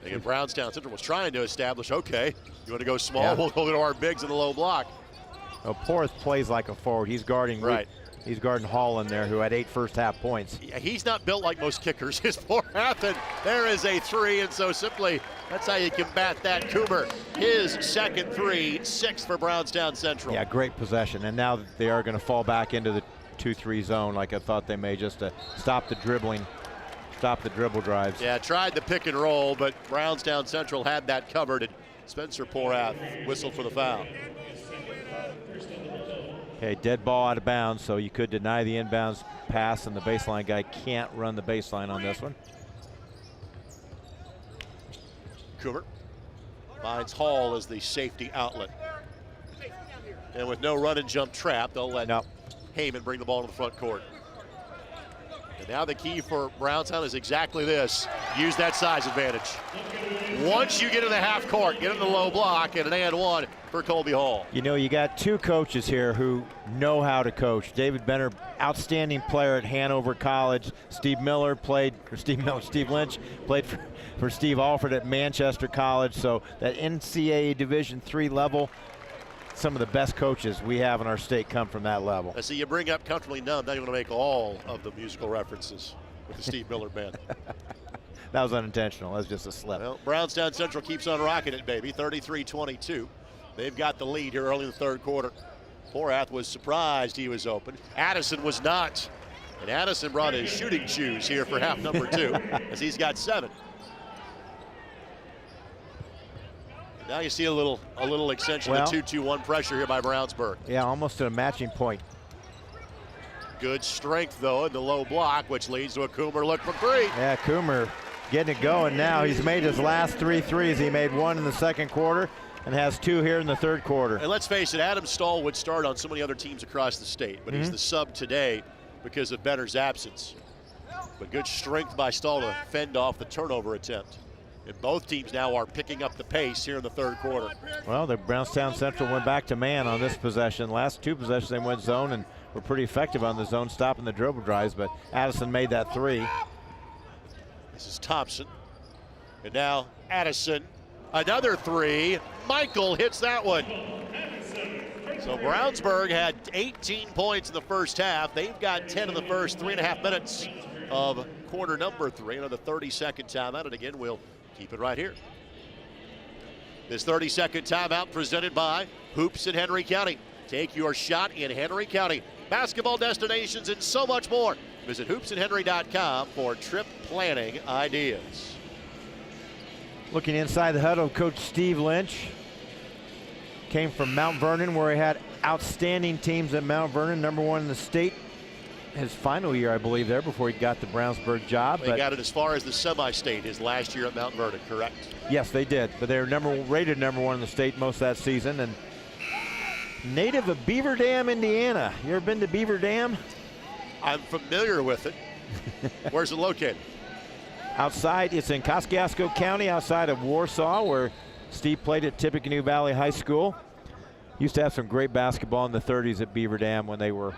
Again, Brownstown Central was trying to establish, okay, you want to go small, we'll go to our bigs in the low block. Well, Porth plays like a forward. He's guarding He's guarding Hall in there, who had 8 first-half points. Yeah, he's not built like most kickers. His Porath, and there is a 3, and so simply that's how you combat that. Coomer, his second 3, 6 for Brownstown Central. Yeah, great possession, and now they are going to fall back into the 2-3 zone like I thought they may, just to stop the dribbling, stop the dribble drives. Yeah, tried the pick and roll, but Brownstown Central had that covered, and Spencer Porath whistled for the foul. Okay, dead ball out of bounds, so you could deny the inbounds pass, and the baseline guy can't run the baseline on this one. Coomer finds Hall as the safety outlet. And with no run and jump trap, they'll let Heyman bring the ball to the front court. And now the key for Brownstown is exactly this. Use that size advantage. Once you get in the half court, get in the low block, and an and 1 for Colby Hall. You know, you got 2 coaches here who know how to coach. David Benner, outstanding player at Hanover College. Steve Lynch played for Steve Alford at Manchester College. So that NCAA Division III level, some of the best coaches we have in our state come from that level. I see you bring up Comfortably Numb. Now you want to make all of the musical references with the Steve Miller Band. That was unintentional. That was just a slip. Well, Brownstown Central keeps on rocking it, baby. 33-22. They've got the lead here early in the third quarter. Porath was surprised he was open. Addison was not. And Addison brought his shooting shoes here for half number 2 as he's got 7. Now you see a little extension of 2-2-1 pressure here by Brownsburg. Yeah, almost to a matching point. Good strength, though, in the low block, which leads to a Coomer look for 3. Yeah, Coomer getting it going now. He's made his last 3 threes. He made 1 in the second quarter and has 2 here in the third quarter. And let's face it, Adam Stahl would start on so many other teams across the state, but he's the sub today because of Benner's absence. But good strength by Stahl to fend off the turnover attempt. And both teams now are picking up the pace here in the third quarter. Well, the Brownstown Central went back to man on this possession. Last 2 possessions they went zone and were pretty effective on the zone, stopping the dribble drives, but Addison made that 3. This is Thompson. And now Addison, another 3. Michael hits that one. So Brownsburg had 18 points in the first half. They've got 10 in the first 3.5 minutes of quarter number 3. Another 30-second timeout, and again, we'll keep it right here. This 30-second timeout presented by Hoops in Henry County. Take your shot in Henry County. Basketball destinations and so much more. Visit hoopsandhenry.com for trip planning ideas. Looking inside the huddle, Coach Steve Lynch came from Mount Vernon, where he had outstanding teams at Mount Vernon, #1 in the state. His final year, I believe, there before he got the Brownsburg job. They got it as far as the semi-state his last year at Mount Vernon, correct? Yes, they did. But they were rated #1 in the state most of that season. And native of Beaver Dam, Indiana. You ever been to Beaver Dam? I'm familiar with it. Where's it located? Outside, it's in Kosciuszko County, outside of Warsaw, where Steve played at Tippecanoe Valley High School. Used to have some great basketball in the 30s at Beaver Dam when they were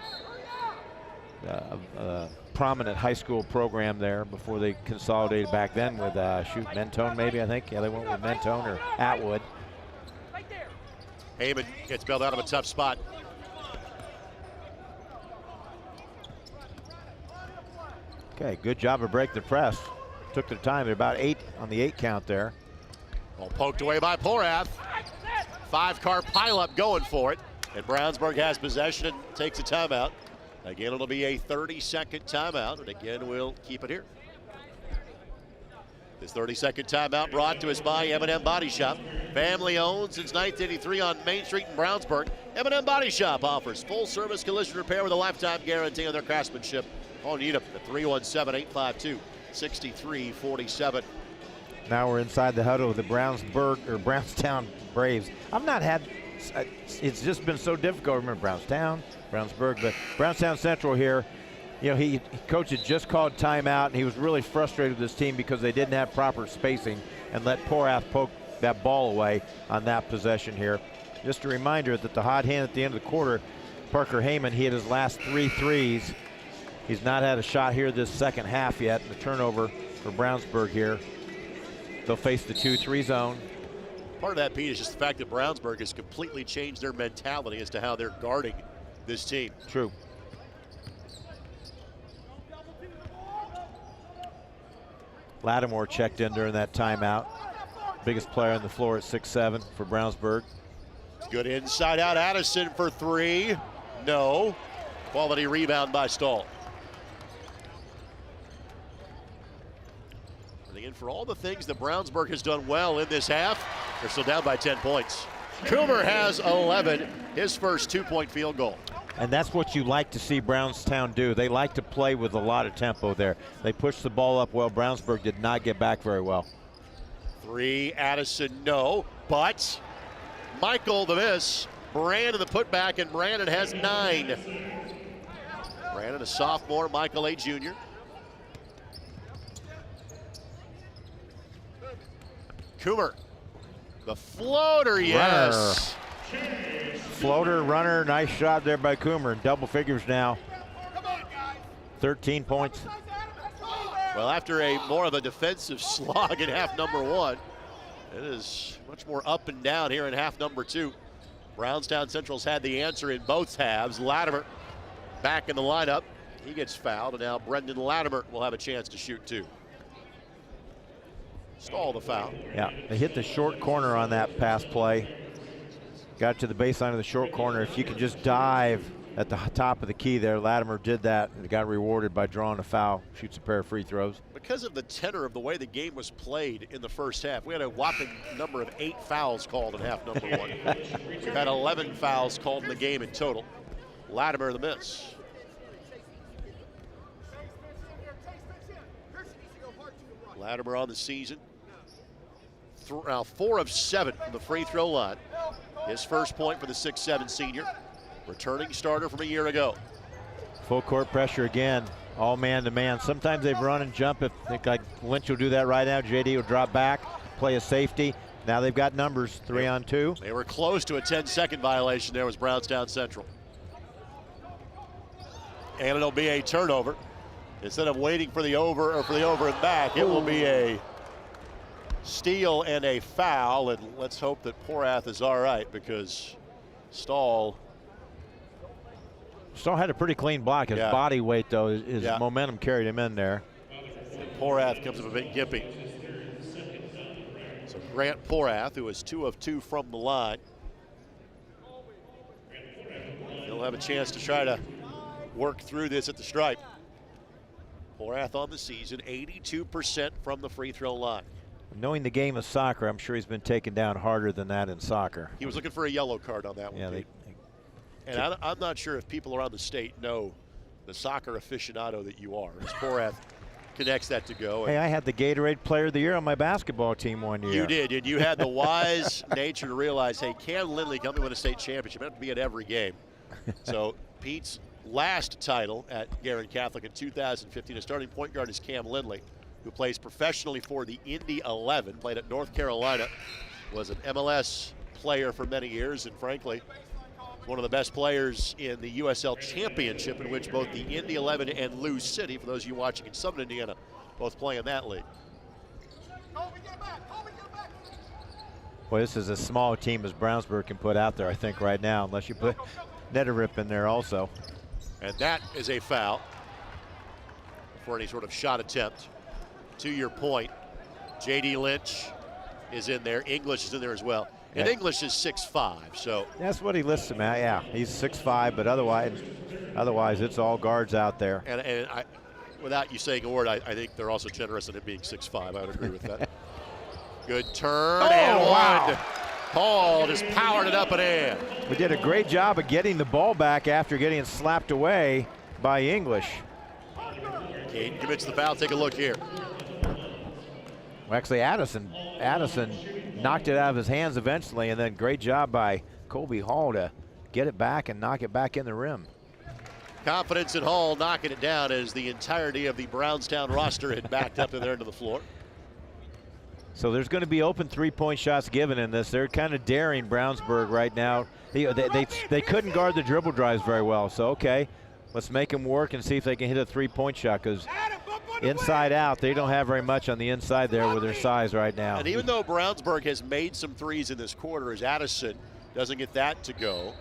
a prominent high school program there before they consolidated back then with Mentone, maybe, I think. Yeah, they went with Mentone or Atwood. Heyman gets bailed out of a tough spot. Okay, good job of breaking the press. Took their time. They're about 8 on the 8 count there. Well, poked away by Porath. 5-car pileup going for it. And Brownsburg has possession and takes a timeout. Again, it'll be a 30-second timeout. And again, we'll keep it here. This 30-second timeout brought to us by M&M Body Shop. Family owned since 1983 on Main Street in Brownsburg. M&M Body Shop offers full-service collision repair with a lifetime guarantee on their craftsmanship. Call Unit at 317-852-6347. Now we're inside the huddle with the Brownstown Braves. I've not had, it's just been so difficult. Remember Brownstown, Brownsburg, but Brownstown Central here, you know, coach had just called timeout, and he was really frustrated with this team because they didn't have proper spacing and let Porath poke that ball away on that possession here. Just a reminder that the hot hand at the end of the quarter, Parker Heyman, he hit his last 3 threes. He's not had a shot here this second half yet. The turnover for Brownsburg here. They'll face the 2-3 zone. Part of that, Pete, is just the fact that Brownsburg has completely changed their mentality as to how they're guarding this team. True. Lattimore checked in during that timeout. Biggest player on the floor at 6'7" for Brownsburg. Good inside out Addison for 3. No. Quality rebound by Stahl. And for all the things that Brownsburg has done well in this half, they're still down by 10 points. Coomer has 11, his first 2-point field goal. And that's what you like to see Brownstown do. They like to play with a lot of tempo there. They pushed the ball up well. Brownsburg did not get back very well. 3, Addison, no, but Michael the miss, Brandon the putback, and Brandon has 9. Brandon a sophomore, Michael a junior. Coomer, the floater, yes. Runner. Floater, runner, nice shot there by Coomer. In double figures now. 13 points. Well, after more of a defensive slog in half number 1, it is much more up and down here in half number 2. Brownstown Central's had the answer in both halves. Latimer back in the lineup. He gets fouled, and now Brendan Latimer will have a chance to shoot 2. Stall the foul. Yeah, they hit the short corner on that pass play. Got to the baseline of the short corner. If you could just dive at the top of the key there, Latimer did that and got rewarded by drawing a foul. Shoots a pair of free throws. Because of the tenor of the way the game was played in the first half, we had a whopping number of 8 fouls called in half number 1. We've had 11 fouls called in the game in total. Latimer the miss. Latimer on the season. Now 4 of 7 from the free throw line. His first point for the 6'7" senior. Returning starter from a year ago. Full court pressure again. All man to man. Sometimes they've run and jump. If like Lynch will do that right now, JD will drop back, play a safety. Now they've got numbers, 3 on 2. They were close to a 10-second violation. There was Brownstown Central. And it'll be a turnover. Instead of waiting for the over or for the over and back, it will be a steal and a foul. And let's hope that Porath is all right, because Stahl had a pretty clean block. His body weight, though, his momentum carried him in there. And Porath comes up a bit gimpy. So Grant Porath, who is 2 of 2 from the line, he'll have a chance to try to work through this at the stripe. Porath on the season, 82% from the free throw line. Knowing the game of soccer, I'm sure he's been taken down harder than that in soccer. He was looking for a yellow card on that one. Yeah, and I'm not sure if people around the state know the soccer aficionado that you are, as Porath connects that to go. Hey, I had the Gatorade Player of the Year on my basketball team one year. You did, and you had the wise nature to realize, hey, can Lindley come to win a state championship? I have to be at every game. So Pete's last title at Garin Catholic in 2015, a starting point guard is Cam Lindley, who plays professionally for the Indy 11, played at North Carolina, was an MLS player for many years, and frankly, one of the best players in the USL Championship, in which both the Indy 11 and Lou City, for those of you watching in Southern Indiana, both play in that league. Boy, this is as small a team as Brownsburg can put out there, I think, right now, unless you put Netterip in there also. And that is a foul for any sort of shot attempt. To your point, J.D. Lynch is in there. English is in there as well. And English is 6'5", so. That's what he lists him at, yeah. He's 6'5", but otherwise it's all guards out there. And without you saying a word, I think they're also generous in it being 6'5". I would agree with that. Good turn and one. Paul just powered it up and in. We did a great job of getting the ball back after getting slapped away by English. Caden commits the foul. Take a look here. Well, actually, Addison knocked it out of his hands eventually, and then great job by Colby Hall to get it back and knock it back in the rim. Confidence in Hall knocking it down as the entirety of the Brownstown roster had backed up to their end of the floor. So there's going to be open three-point shots given in this. They're kind of daring Brownsburg right now. They couldn't guard the dribble drives very well. So, okay, let's make them work and see if they can hit a three-point shot, because inside out, they don't have very much on the inside there with their size right now. And even though Brownsburg has made some threes in this quarter, as Addison doesn't get that to go,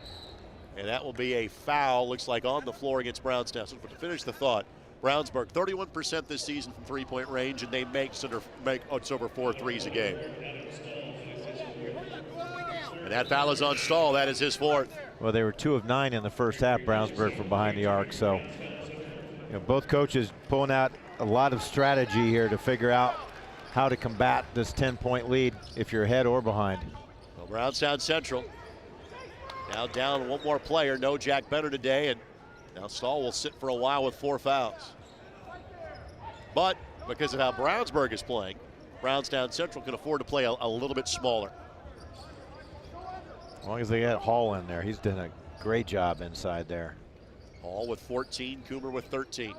and that will be a foul, looks like, on the floor against Brownstown. So to finish the thought, Brownsburg 31% this season from three-point range, and they make it's over 4 threes a game. And that foul is on Stahl. That is his 4th. Well, they were 2 of 9 in the first half, Brownsburg, from behind the arc. So, both coaches pulling out a lot of strategy here to figure out how to combat this 10-point lead if you're ahead or behind. Well, Brownstown Central now down one more player. No Jack Benner today, and now Stahl will sit for a while with 4 fouls. But because of how Brownsburg is playing, Brownstown Central can afford to play a little bit smaller. As long as they got Hall in there, he's done a great job inside there. Hall with 14, Coomer with 13.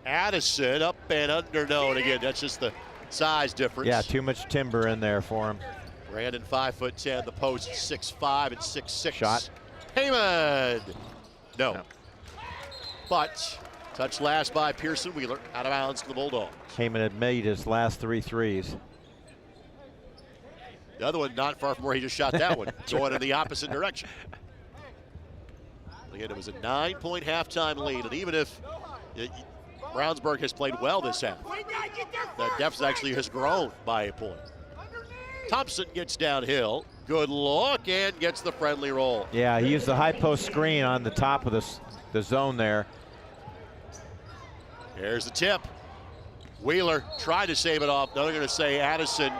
Addison up and under, no, and again, that's just the size difference. Yeah, too much timber in there for him. Brandon 5'10", the post 6'5" and 6'6". Shot. Heyman. No. But touch last by Pearson Wheeler, out of bounds to the Bulldogs. Heyman had made his last 3 threes. The other one not far from where he just shot that one, going in the opposite direction. Again, it was a 9-point halftime lead, and even if Brownsburg has played well this half, the deficit actually has grown by a point. Thompson gets downhill, good look, and gets the friendly roll. Yeah, he used the high post screen on the top of the zone there. Here's the tip. Wheeler tried to save it off. Now they're going to say Addison,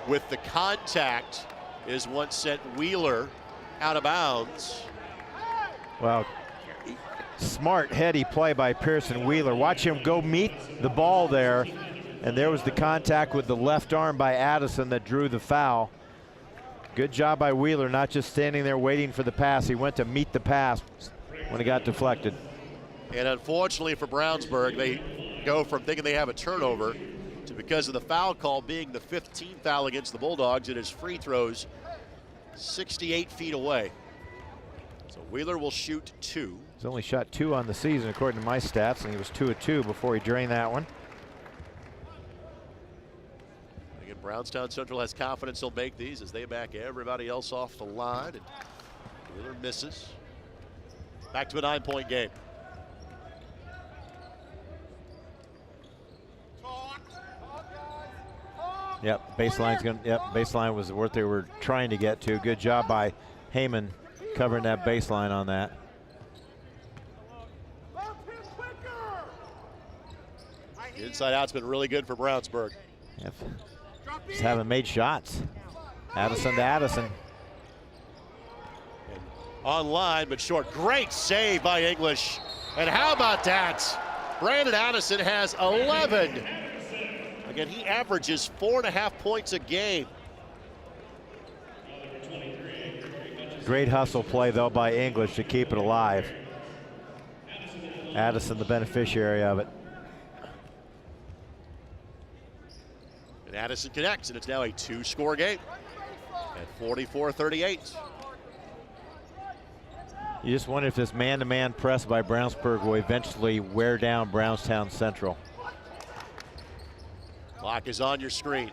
with the contact, is what sent Wheeler out of bounds. Well, smart, heady play by Pearson Wheeler. Watch him go meet the ball there, and there was the contact with the left arm by Addison that drew the foul. Good job by Wheeler, not just standing there waiting for the pass. He went to meet the pass when it got deflected. And unfortunately for Brownsburg, they go from thinking they have a turnover to, because of the foul call being the 15th foul against the Bulldogs, it is free throws 68 feet away. So Wheeler will shoot 2. He's only shot 2 on the season according to my stats, and he was 2 of 2 before he drained that one. Again, Brownstown Central has confidence they'll make these as they back everybody else off the line, and Wheeler misses. Back to a 9-point game. Yep, baseline was what they were trying to get to. Good job by Heyman covering that baseline on that. Inside out's been really good for Brownsburg. Yep. Just haven't made shots. Addison to Addison. And online, but short. Great save by English. And how about that? Brandon Addison has 11. Again, he averages 4.5 points a game. Great hustle play, though, by English to keep it alive. Addison, the beneficiary of it. And Addison connects, and it's now a 2-score game at 44-38. You just wonder if this man-to-man press by Brownsburg will eventually wear down Brownstown Central. Clock is on your screen.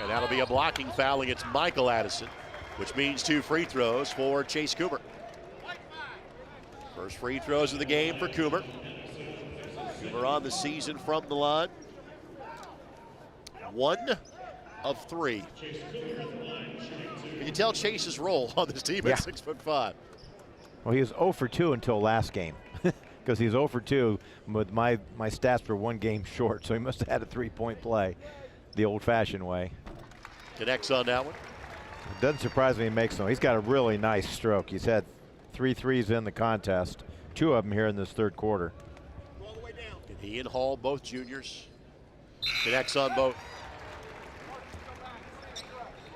And that'll be a blocking foul against Michael Addison, which means 2 free throws for Chase Coomer. First free throws of the game for Coomer. Coomer on the season from the line. 1 of 3. You can tell Chase's role on this team at 6'5". Well, he was 0 for 2 until last game. Because he's 0 for 2, with my stats were 1 game short, so he must have had a 3-point play the old-fashioned way. Connects on that one. It doesn't surprise me he makes them. He's got a really nice stroke. He's had 3 threes in the contest, 2 of them here in this third quarter. He and Hall, both juniors. Connects on both.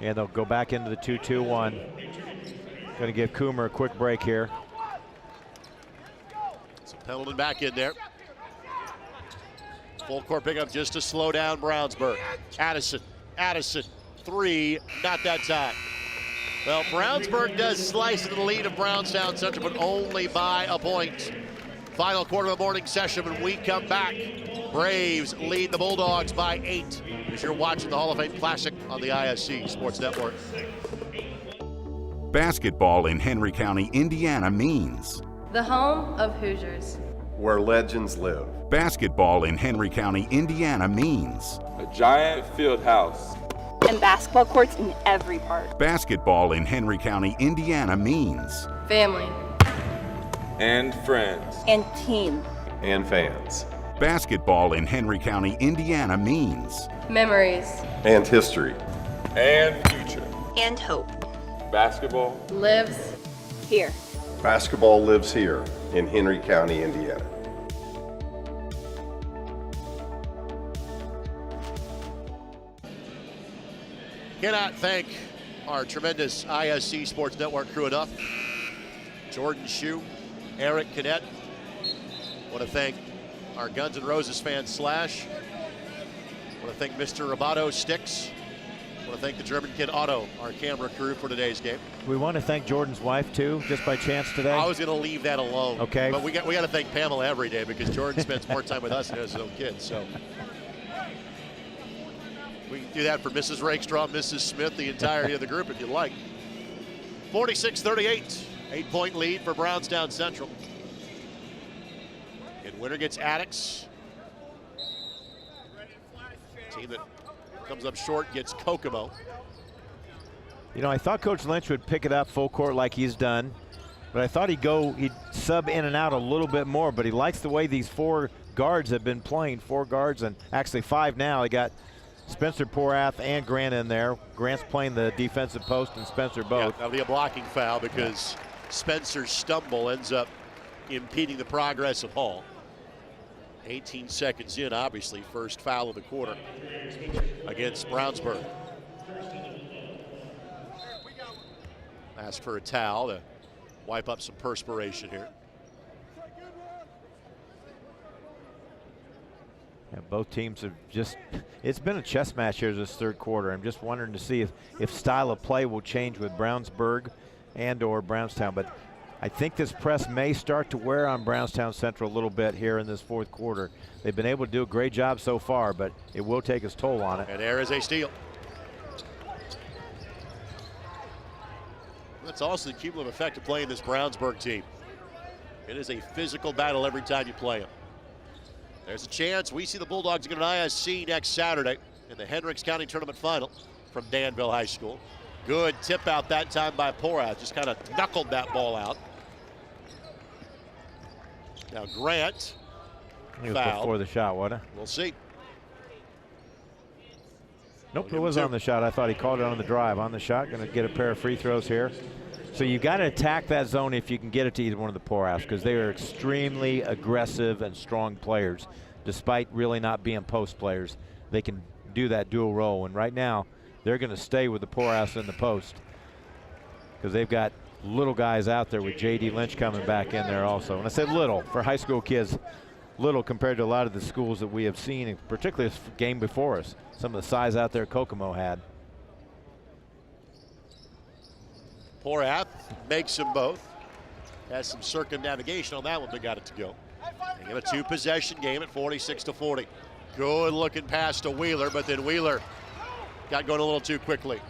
And they'll go back into the 2-2-1. Going to give Coomer a quick break here. So Pendleton back in there. Full court pickup just to slow down Brownsburg. Addison, three, not that time. Well, Brownsburg does slice into the lead of Brownstown Central, but only by a point. Final quarter of the morning session when we come back. Braves lead the Bulldogs by 8 as you're watching the Hall of Fame Classic on the ISC Sports Network. Basketball in Henry County, Indiana means The home of Hoosiers. Where legends live. basketball in Henry County, Indiana means a giant field house. And basketball courts in every park. basketball in Henry County, Indiana means Family. And friends. And team. And fans. basketball in Henry County, Indiana means Memories. And history. And future. And hope. Basketball. Lives. Here. Basketball lives here in Henry County, Indiana. Cannot thank our tremendous ISC Sports Network crew enough. Jordan Shue, Eric Cadet. Want to thank our Guns N' Roses fan Slash. Want to thank Mr. Roboto Sticks. Want to thank the German Kid Otto, our camera crew for today's game. We want to thank Jordan's wife too, just by chance today. I was going to leave that alone. Okay. But we got to thank Pamela every day because Jordan spends more time with us than his own kids. So we can do that for Mrs. Rakestraw, Mrs. Smith, the entirety of the group if you'd like. 46-38, 8-point lead for Brownstown Central. And winner gets Addicts. Team that comes up short gets Kokomo. You know, I thought Coach Lynch would pick it up full court like he's done, but I thought he'd sub in and out a little bit more, but he likes the way these 4 guards have been playing, 4 guards, and actually 5 now. They got Spencer Porath and Grant in there. Grant's playing the defensive post and Spencer both. Yeah, that'll be a blocking foul because Spencer's stumble ends up impeding the progress of Hall. 18 seconds in, obviously, first foul of the quarter against Brownsburg. Ask for a towel to wipe up some perspiration here. Yeah, both teams have just, it's been a chess match here this third quarter. I'm just wondering to see if style of play will change with Brownsburg and or Brownstown, but I think this press may start to wear on Brownstown Central a little bit here in this fourth quarter. They've been able to do a great job so far, but it will take its toll on it. And there is a steal. That's also the cumulative effect of playing this Brownsburg team. It is a physical battle every time you play them. There's a chance we see the Bulldogs get an ISC next Saturday in the Hendricks County Tournament Final from Danville High School. Good tip out that time by Porath. Just kind of knuckled that ball out. Now Grant He was fouled. before the shot, wasn't it? We'll see. Nope, it was on the shot. I thought he called it on the drive. On the shot, going to get a pair of free throws here. So you've got to attack that zone if you can get it to either one of the Poraths, because they are extremely aggressive and strong players. Despite really not being post players, they can do that dual role. And right now, they're going to stay with the Poraths in the post because they've got little guys out there with J.D. Lynch coming back in there also. And I said little for high school kids, little compared to a lot of the schools that we have seen, and particularly this game before us. Some of the size out there Kokomo had. Porath makes them both. Has some circumnavigation on that one, but got it to go. They have a 2-possession game at 46-40. Good looking pass to Wheeler, but then Wheeler got going a little too quickly.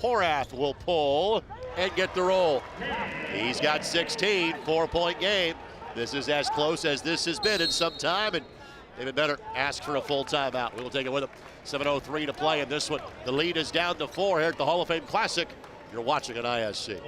Porath will pull and get the roll. He's got 16, 4-point game. This is as close as this has been in some time, and they'd better ask for a full timeout. We will take it with them. 7:03 to play in this one. The lead is down to 4 here at the Hall of Fame Classic. You're watching an ISC.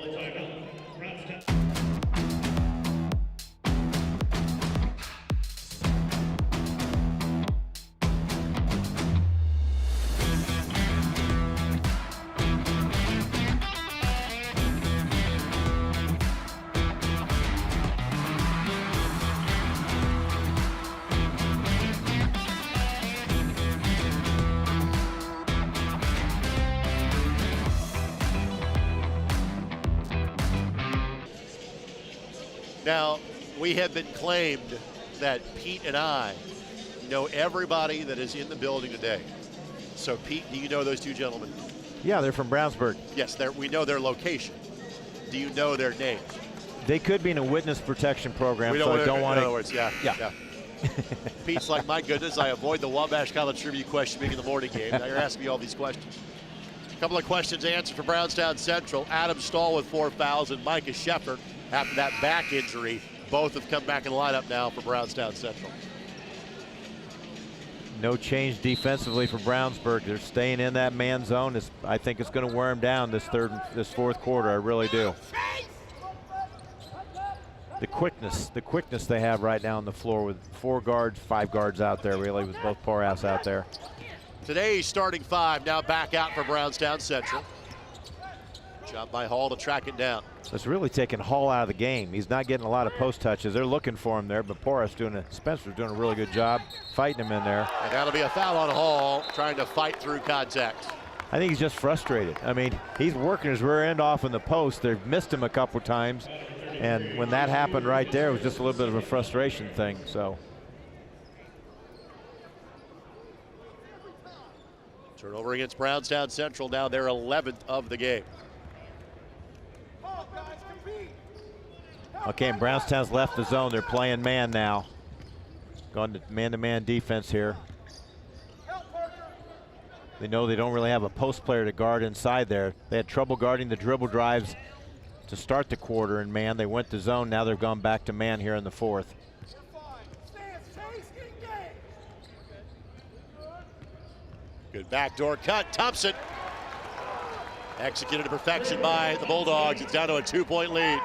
Now, we have been claimed that Pete and I know everybody that is in the building today. So, Pete, do you know those two gentlemen? Yeah, they're from Brownsburg. Yes, we know their location. Do you know their names? They could be in a witness protection program, We so I don't want to. In other words, yeah. Pete's like, my goodness, I avoid the Wabash College trivia question being in the morning game. Now you're asking me all these questions. A couple of questions answered for Brownstown Central. Adam Stahl with 4 fouls and Micah Shepard after that back injury. Both have come back in the lineup now for Brownstown Central. No change defensively for Brownsburg. They're staying in that man zone. I think it's going to wear them down this fourth quarter. I really do. The quickness they have right now on the floor with 4 guards, 5 guards out there, really, with both Poorhouse out there. Today's starting 5 now back out for Brownstown Central. Job by Hall to track it down. It's really taken Hall out of the game. He's not getting a lot of post touches. They're looking for him there, but Spencer's doing a really good job fighting him in there. And that'll be a foul on Hall, trying to fight through contact. I think he's just frustrated. I mean, he's working his rear end off in the post. They've missed him a couple times. And when that happened right there, it was just a little bit of a frustration thing. So turnover against Brownstown Central, now their 11th of the game. Okay, and Brownstown's left the zone. They're playing man now. Going to man-to-man defense here. They know they don't really have a post player to guard inside there. They had trouble guarding the dribble drives to start the quarter in man. They went to zone. Now they've gone back to man here in the fourth. Good backdoor cut. Thompson executed to perfection by the Bulldogs. It's down to a 2-point lead.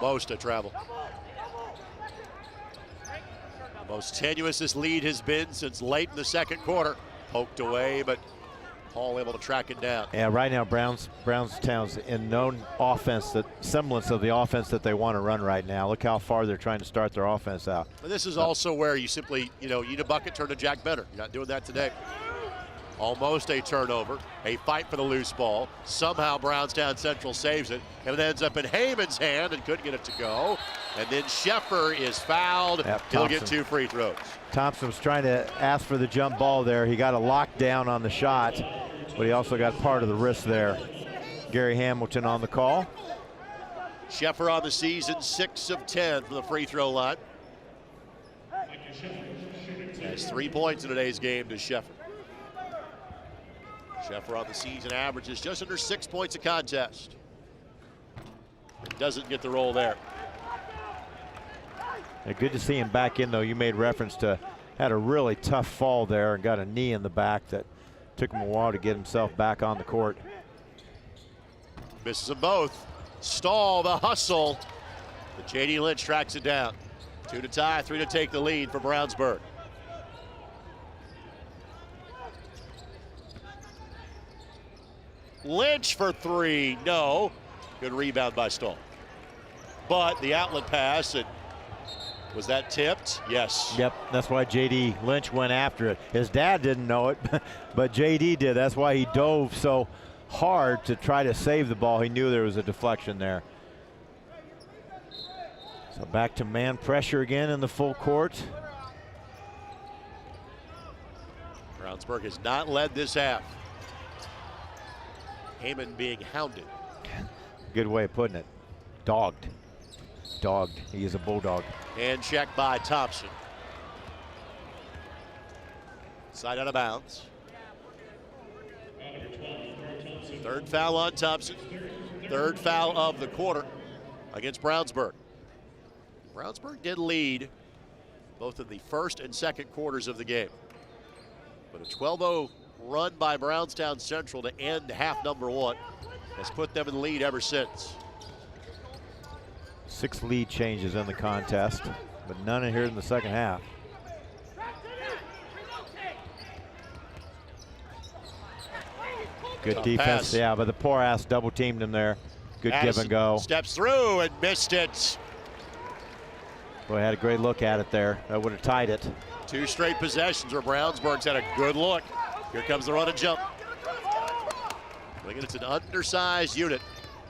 Almost a travel. The most tenuous this lead has been since late in the second quarter. Poked away, but Hall able to track it down. Yeah, right now Brownstown's in no offense, that semblance of the offense that they want to run right now. Look how far they're trying to start their offense out. But this is also where you simply, need a bucket, turn to Jack Benner. You're not doing that today. Almost a turnover, a fight for the loose ball. Somehow Brownstown Central saves it, and it ends up in Heyman's hand and couldn't get it to go. And then Sheffer is fouled. He'll get 2 free throws. Thompson was trying to ask for the jump ball there. He got a lockdown on the shot, but he also got part of the wrist there. Gary Hamilton on the call. Sheffer on the season, 6 of 10 from the free throw line. Has 3 points in today's game to Sheffer. Sheffer on the season averages just under 6 points a contest. It doesn't get the roll there. Yeah, good to see him back in, though. You made reference to had a really tough fall there and got a knee in the back that took him a while to get himself back on the court. Misses them both. Stahl, the hustle. But J.D. Lynch tracks it down. 2 to tie, 3 to take the lead for Brownsburg. Lynch for 3, no. Good rebound by Stahl. But the outlet pass, and was that tipped? Yes. Yep, that's why J.D. Lynch went after it. His dad didn't know it, but J.D. did. That's why he dove so hard to try to save the ball. He knew there was a deflection there. So back to man pressure again in the full court. Brownsburg has not led this half. Heyman being hounded. Good way of putting it. Dogged. He is a bulldog. And check by Thompson. Side out of bounds. 3rd foul on Thompson. 3rd foul of the quarter against Brownsburg. Brownsburg did lead both in the first and second quarters of the game. But a 12-0 run by Brownstown Central to end half number 1 has put them in the lead ever since. 6 lead changes in the contest, but none in here in the second half. Good defense, yeah, but the poor ass double teamed him there. Good give and go. Steps through and missed it. Boy, had a great look at it there. That would have tied it. 2 straight possessions where Brownsburg's had a good look. Here comes the run and jump. I think it's an undersized unit.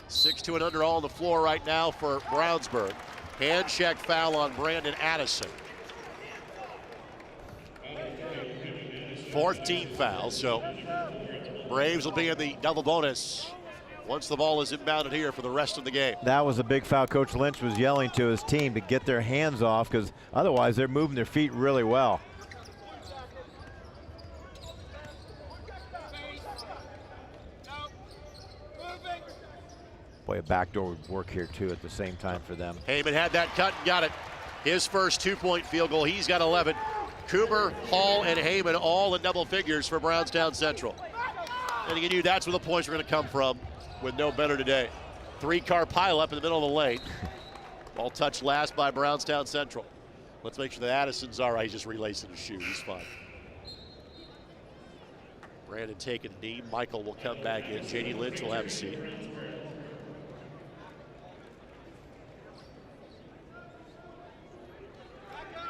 6'2" and under all on the floor right now for Brownsburg. Hand check foul on Brandon Addison. 4th team foul, so Braves will be in the double bonus once the ball is inbounded here for the rest of the game. That was a big foul. Coach Lynch was yelling to his team to get their hands off, because otherwise they're moving their feet really well. Boy, a backdoor would work here too at the same time for them. Heyman had that cut and got it. His first 2-point field goal. He's got 11. Cooper, Hall, and Heyman all in double figures for Brownstown Central. And you knew that's where the points were going to come from with no better today. 3-car pileup in the middle of the lane. Ball touched last by Brownstown Central. Let's make sure that Addison's all right. He's just relacing his shoe. He's fine. Brandon taking a knee. Michael will come back in. J.D. Lynch will have a seat.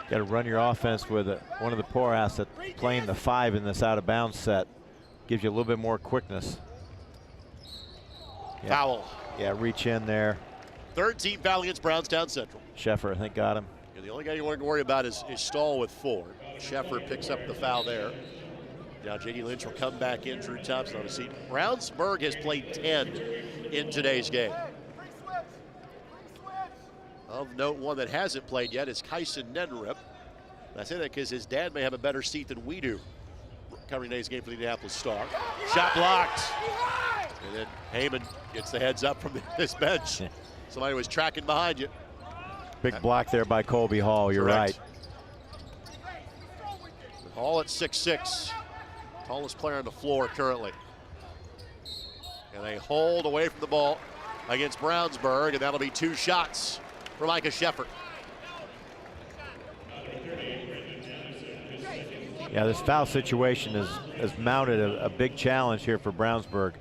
Got to run your offense with one of the Poraths that playing the 5 in this out of bounds set. Gives you a little bit more quickness. Yeah. Foul. Yeah, reach in there. 3rd team foul against Brownstown Central. Sheffer, I think, got him. And the only guy you want to worry about is Stahl with 4. Sheffer picks up the foul there. Now J.D. Lynch will come back in. Drew Thompson on the seat. Brownsburg has played 10 in today's game. Of note, one that hasn't played yet is Kyson Nedrip. I say that because his dad may have a better seat than we do covering today's game for the Indianapolis Star. Shot blocked. And then Heyman gets the heads up from this bench. Somebody was tracking behind you. Big block there by Colby Hall. You're Correct. right. Hall at 6'6". Tallest player on the floor currently. And they hold away from the ball against Brownsburg, and that'll be 2 shots for Micah Sheffer. Yeah, this foul situation has mounted a big challenge here for Brownsburg.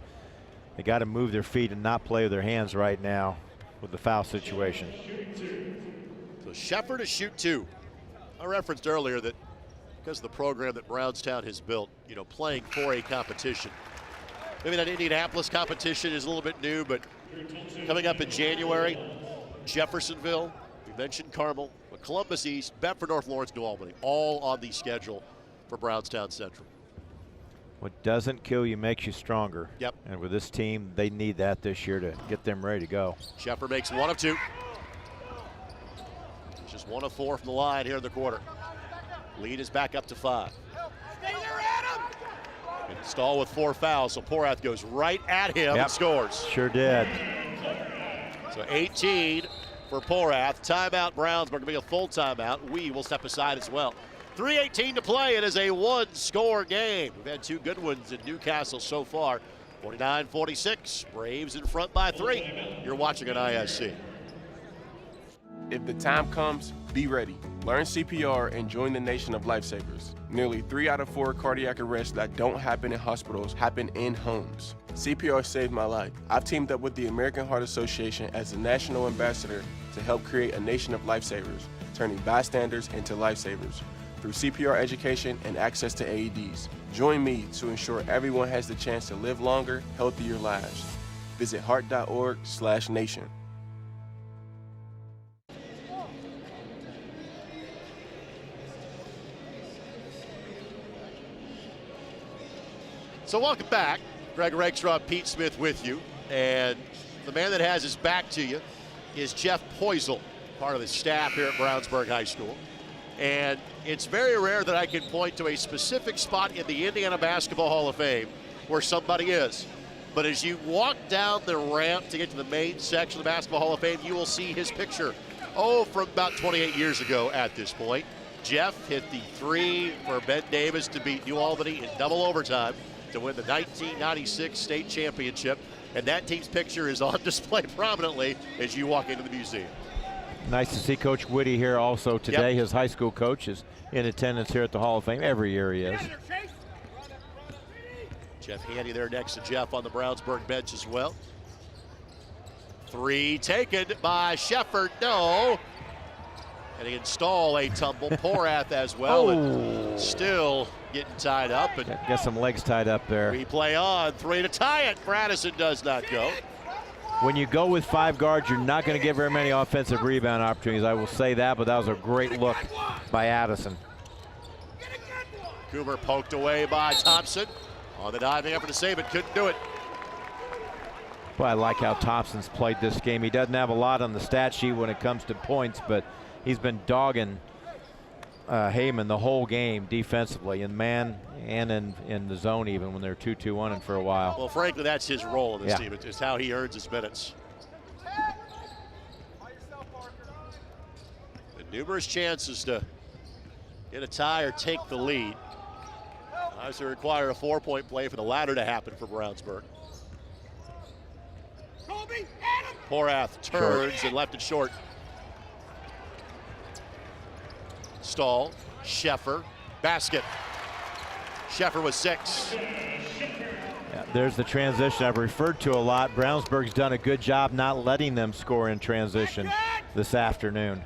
They got to move their feet and not play with their hands right now with the foul situation. So Sheffer to shoot 2. I referenced earlier that because of the program that Brownstown has built, you know, playing for a competition. Maybe that Indianapolis competition is a little bit new, but coming up in January, Jeffersonville, we mentioned Carmel, but Columbus East, Bedford, North Lawrence, New Albany, all on the schedule for Brownstown Central. What doesn't kill you makes you stronger. Yep. And with this team, they need that this year to get them ready to go. Sheffer makes 1 of 2. It's just 1 of 4 from the line here in the quarter. Lead is back up to 5. And Stahl with 4 fouls, so Porath goes right at him and scores. Sure did. So 18 for Porath. Timeout Brownsburg, going to be a full timeout. We will step aside as well. 3:18 to play. It is a 1-score game. We've had 2 good ones in Newcastle so far. 49-46. Braves in front by 3. You're watching on ISC. If the time comes, be ready. Learn CPR and join the nation of lifesavers. Nearly 3 out of 4 cardiac arrests that don't happen in hospitals happen in homes. CPR saved my life. I've teamed up with the American Heart Association as the national ambassador to help create a nation of lifesavers, turning bystanders into lifesavers through CPR education and access to AEDs. Join me to ensure everyone has the chance to live longer, healthier lives. Visit heart.org/nation. So welcome back. Greg Rakestraw, Pete Smith with you. And the man that has his back to you is Jeff Poisel, part of the staff here at Brownsburg High School. And it's very rare that I can point to a specific spot in the Indiana Basketball Hall of Fame where somebody is. But as you walk down the ramp to get to the main section of the Basketball Hall of Fame, you will see his picture, from about 28 years ago at this point. Jeff hit the 3 for Ben Davis to beat New Albany in double overtime to win the 1996 state championship. And that team's picture is on display prominently as you walk into the museum. Nice to see Coach Whitty here also today. His high school coach is in attendance here at the Hall of Fame. Every year he is. Jeff Handy there next to Jeff on the Brownsburg bench as well. 3 taken by Sheffer. No. And he install a tumble. Porath as well. And still getting tied up. And got some legs tied up there. we play on. 3 to tie it. Bradison does not go. When you go with 5 guards, you're not going to get very many offensive rebound opportunities. I will say that, but that was a great look by Addison. Coomer poked away by Thompson. On the diving effort to save it. Couldn't do it. Well, I like how Thompson's played this game. He doesn't have a lot on the stat sheet when it comes to points, but he's been dogging Heyman the whole game defensively, in man and in the zone, even when they're 2-2-1 and for a while. Well, frankly, that's his role in this team. It's just how he earns his minutes. And numerous chances to get a tie or take the lead. Obviously require a 4-point play for the latter to happen for Brownsburg. Porath turns and left it short. Stahl, Sheffer, basket. Sheffer with 6. Yeah, there's the transition I've referred to a lot. Brownsburg's done a good job not letting them score in transition this afternoon.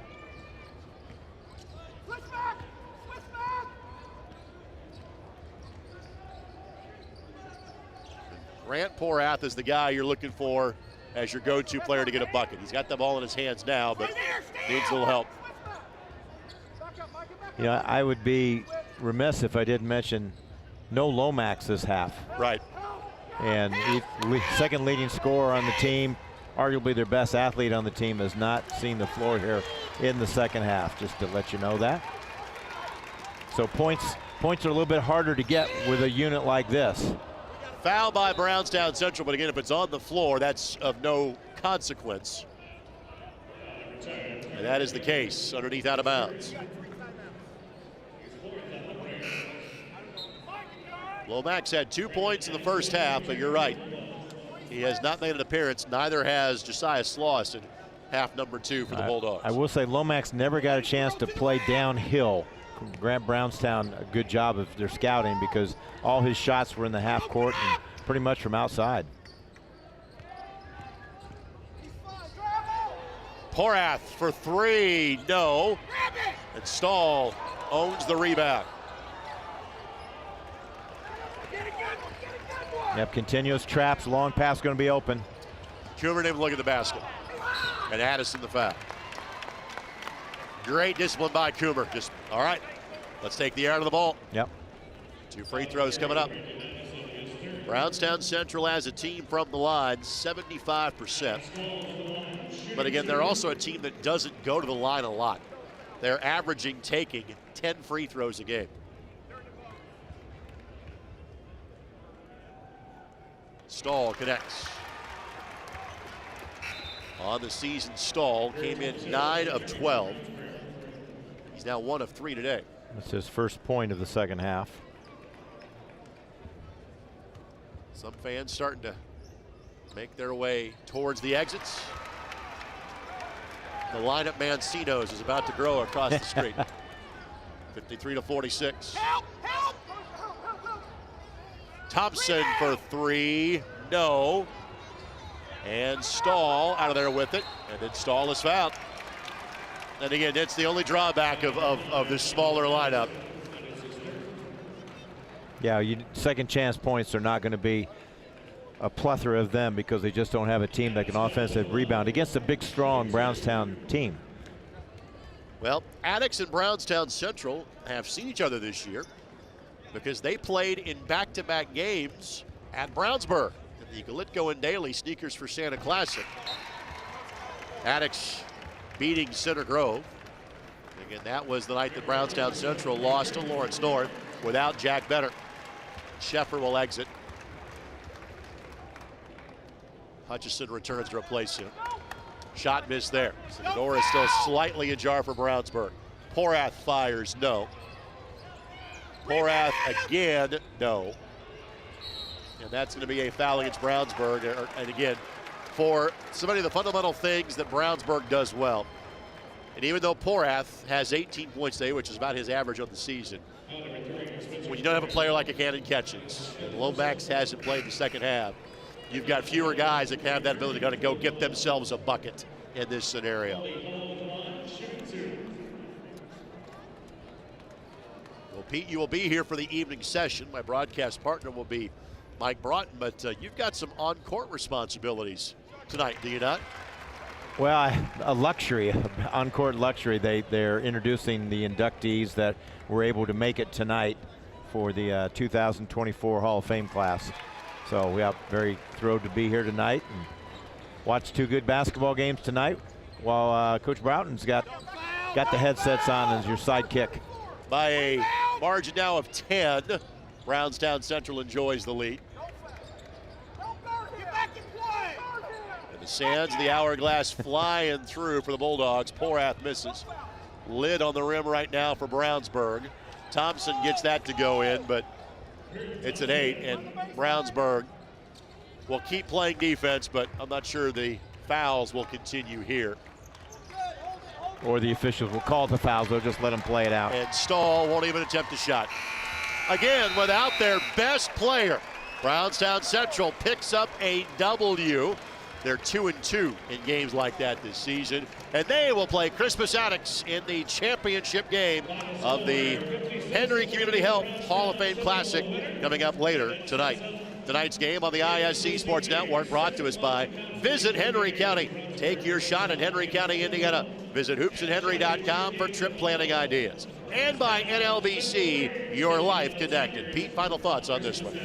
Grant Porath is the guy you're looking for as your go-to player to get a bucket. He's got the ball in his hands now, but needs a little help. You know, I would be remiss if I didn't mention no Lomax this half. Right. And second leading scorer on the team, arguably their best athlete on the team, has not seen the floor here in the second half, just to let you know that. So points are a little bit harder to get with a unit like this. Foul by Brownstown Central, but again, if it's on the floor, that's of no consequence. And that is the case, underneath out of bounds. Lomax had 2 points in the first half, but you're right. He has not made an appearance. Neither has Josiah Sloss in half number 2 for the Bulldogs. I will say Lomax never got a chance to play downhill. Grant Brownstown a good job of their scouting, because all his shots were in the half court and pretty much from outside. Porath for 3, no. And Stahl owns the rebound. Yep, continuous traps, long pass going to be open. Coomer didn't even look at the basket. And Addison the foul. Great discipline by Coomer. Just, all right, let's take the air out of the ball. Yep. 2 free throws coming up. Brownstown Central as a team from the line, 75%. But again, they're also a team that doesn't go to the line a lot. They're averaging taking 10 free throws a game. Stahl connects. On the season, Stahl came in 9 of 12. He's now 1 of 3 today. That's his first point of the second half. Some fans starting to make their way towards the exits. The lineup Mancino's is about to grow across the street. 53-46. Thompson for 3, no. And Stahl out of there with it, and then Stahl is fouled. And again, that's the only drawback of this smaller lineup. Yeah, second chance points are not going to be a plethora of them, because they just don't have a team that can offensive rebound against a big, strong Brownstown team. Well, Addix and Brownstown Central have seen each other this year because they played in back-to-back games at Brownsburg in the Galitko and Daly Sneakers for Santa Classic. Addix beating Center Grove. Again, that was the night that Brownstown Central lost to Lawrence North without Jack Benner. Sheffer will exit. Hutchison returns to replace him. Shot missed there. So the door is still slightly ajar for Brownsburg. Porath fires, no. Porath again, no. And that's going to be a foul against Brownsburg. And again, for somebody of the fundamental things that Brownsburg does well. And even though Porath has 18 points today, which is about his average on the season, when you don't have a player like a Cannon Catchings, and Lomax hasn't played the second half, you've got fewer guys that have that ability to go get themselves a bucket in this scenario. Well, Pete, you will be here for the evening session. My broadcast partner will be Mike Broughton, but you've got some on-court responsibilities tonight, do you not? Well, a luxury, on-court luxury. They're introducing the inductees that were able to make it tonight for the 2024 Hall of Fame class. So we are very thrilled to be here tonight and watch two good basketball games tonight while Coach Broughton's got the headsets on as your sidekick. By a margin now of 10, Brownstown Central enjoys the lead. And the sands of the hourglass flying through for the Bulldogs. Porath misses. Lid on the rim right now for Brownsburg. Thompson gets that to go in, but it's an 8, and Brownsburg will keep playing defense, but I'm not sure the fouls will continue here. Or the officials will call the fouls, they'll just let them play it out. And Stahl won't even attempt a shot. Again, without their best player, Brownstown Central picks up a W. They're 2-2 in games like that this season. And they will play Crispus Attucks in the championship game of the Henry Community Health Hall of Fame Classic coming up later tonight. Tonight's game on the ISC Sports Network brought to us by Visit Henry County. Take your shot at Henry County, Indiana. Visit hoopsandhenry.com for trip planning ideas. And by NLBC, your life connected. Pete, final thoughts on this one?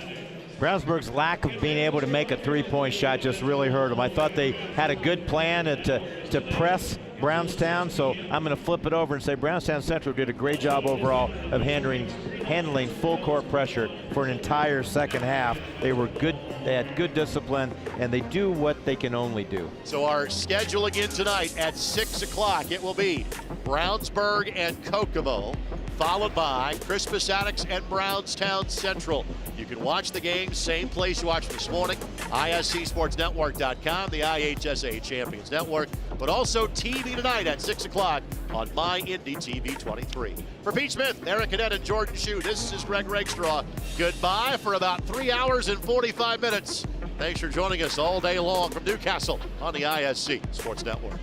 Brownsburg's lack of being able to make a three-point shot just really hurt them. I thought they had a good plan to press Brownstown, so I'm going to flip it over and say Brownstown Central did a great job overall of handling full court pressure for an entire second half. They were good, they had good discipline, and they do what they can only do. So our schedule again tonight at 6 o'clock, it will be Brownsburg and Kokomo, followed by Crispus Attucks and Brownstown Central. You can watch the game, same place you watched this morning, ISCSportsNetwork.com, the IHSAA Champions Network, but also TV tonight at 6 o'clock on My Indy TV 23. For Pete Smith, Eric Cadet, and Jordan Shue, this is Greg Rakestraw. Goodbye for about 3 hours and 45 minutes. Thanks for joining us all day long from Newcastle on the ISC Sports Network.